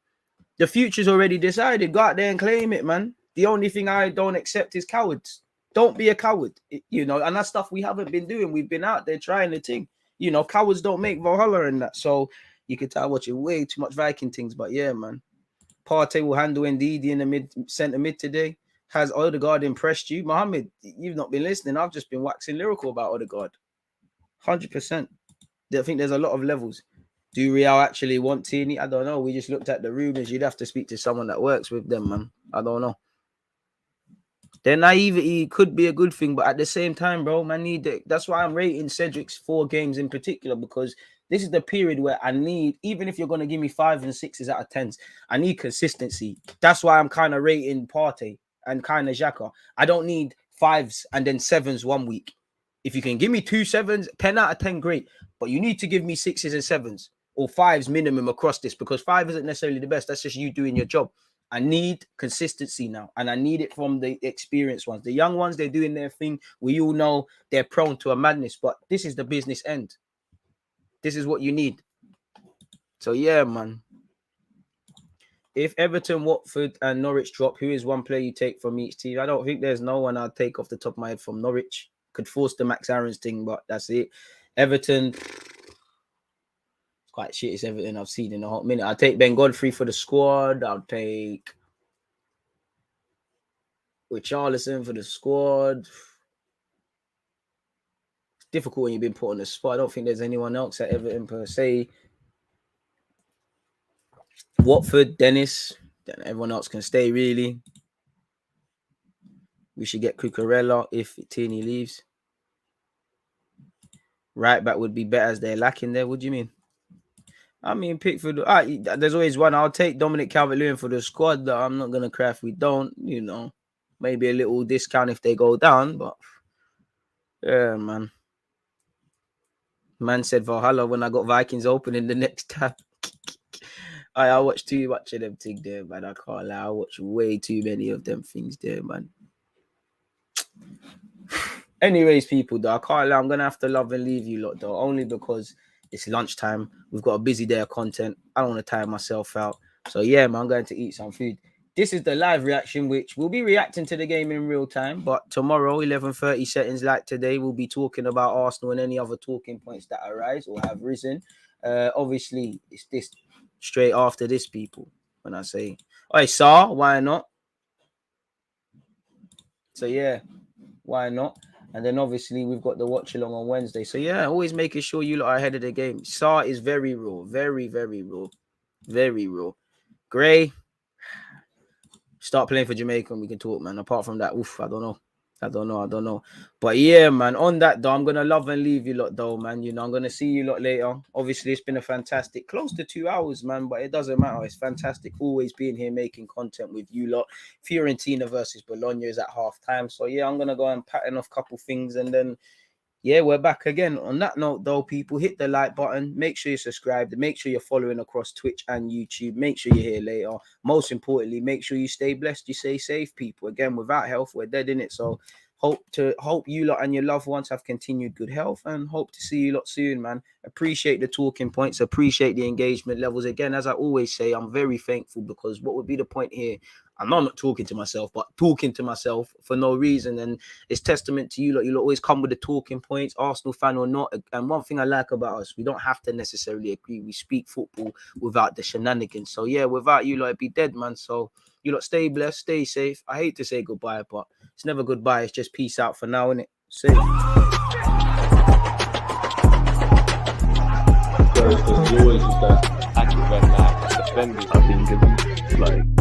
The future's already decided. Go out there and claim it, man. The only thing I don't accept is cowards. Don't be a coward, you know. And that's stuff we haven't been doing. We've been out there trying the thing. You know, cowards don't make Valhalla and that. So you can tell watching way too much Viking things. But yeah, man. Partey will handle Ndidi in the centre mid today. Has Odegaard impressed you? Mohammed, you've not been listening. I've just been waxing lyrical about Odegaard. 100%. I think there's a lot of levels. Do Real actually want Tierney? I don't know. We just looked at the rumours. You'd have to speak to someone that works with them, man. I don't know. Their naivety could be a good thing, but at the same time, bro, man, that's why I'm rating Cedric's 4 games in particular, because this is the period where I need, even if you're going to give me 5 and 6s out of 10s, I need consistency. That's why I'm kind of rating Partey and kind of Xhaka. I don't need 5s and then 7s one week. If you can give me 2 7s, 10 out of 10, great. But you need to give me 6s and 7s or 5s minimum across this, because 5 isn't necessarily the best. That's just you doing your job. I need consistency now, and I need it from the experienced ones. The young ones, they're doing their thing. We all know they're prone to a madness, but this is the business end. This is what you need. So, yeah, man. If Everton, Watford, and Norwich drop, who is one player you take from each team? I don't think there's no one I'll take off the top of my head from Norwich. Could force the Max Aarons thing, but that's it. Everton, quite shit. It's everything I've seen in a hot minute. I'll take Ben Godfrey for the squad. I'll take Richarlison for the squad. It's difficult when you've been put on the spot. I don't think there's anyone else at Everton per se. Watford, Dennis. Then everyone else can stay, really. We should get Cucurella if Tierney leaves. Right back would be better as they're lacking there. What do you mean? I mean, Pickford. There's always one. I'll take Dominic Calvert-Lewin for the squad. That I'm not gonna cry if we don't. You know, maybe a little discount if they go down. But yeah, man. Man said Valhalla when I got Vikings opening the next time. I watch too much of them things there, man. I can't lie. I watch way too many of them things there, man. Anyways, people, though, I can't lie. I'm gonna have to love and leave you lot, though, only because it's lunchtime. We've got a busy day of content. I don't want to tire myself out. So yeah, man, I'm going to eat some food. This is the live reaction, which we'll be reacting to the game in real time. But tomorrow, 11:30 settings like today, we'll be talking about Arsenal and any other talking points that arise or have risen. Obviously, it's this straight after this, people. When I say, "Hey, Sar, why not?" So yeah, why not? And then obviously we've got the watch along on Wednesday. So yeah, always making sure you lot are ahead of the game. Sar is very raw, very, very raw, very raw. Gray, start playing for Jamaica and we can talk, man. Apart from that, I don't know. But yeah, man, on that though, I'm gonna love and leave you lot though, man. You know, I'm gonna see you lot later. Obviously, it's been a fantastic, close to 2 hours, man. But it doesn't matter. It's fantastic always being here making content with you lot. Fiorentina versus Bologna is at halftime. So yeah, I'm gonna go and pattern off a couple things and then. Yeah, we're back again. On that note, though, people, hit the like button. Make sure you're subscribed. Make sure you're following across Twitch and YouTube. Make sure you're here later. Most importantly, make sure you stay blessed. You stay safe, people. Again, without health, we're dead in it. So hope you lot and your loved ones have continued good health and hope to see you lot soon, man. Appreciate the talking points. Appreciate the engagement levels. Again, as I always say, I'm very thankful because what would be the point here? I know I'm not talking to myself, but talking to myself for no reason. And it's testament to you. Like, you always come with the talking points, Arsenal fan or not. And one thing I like about us, we don't have to necessarily agree. We speak football without the shenanigans. So yeah, without you, like, be dead, man. So you lot stay blessed, stay safe. I hate to say goodbye, but it's never goodbye. It's just peace out for now, innit? Safe. There's always just that active and defending. I think it's like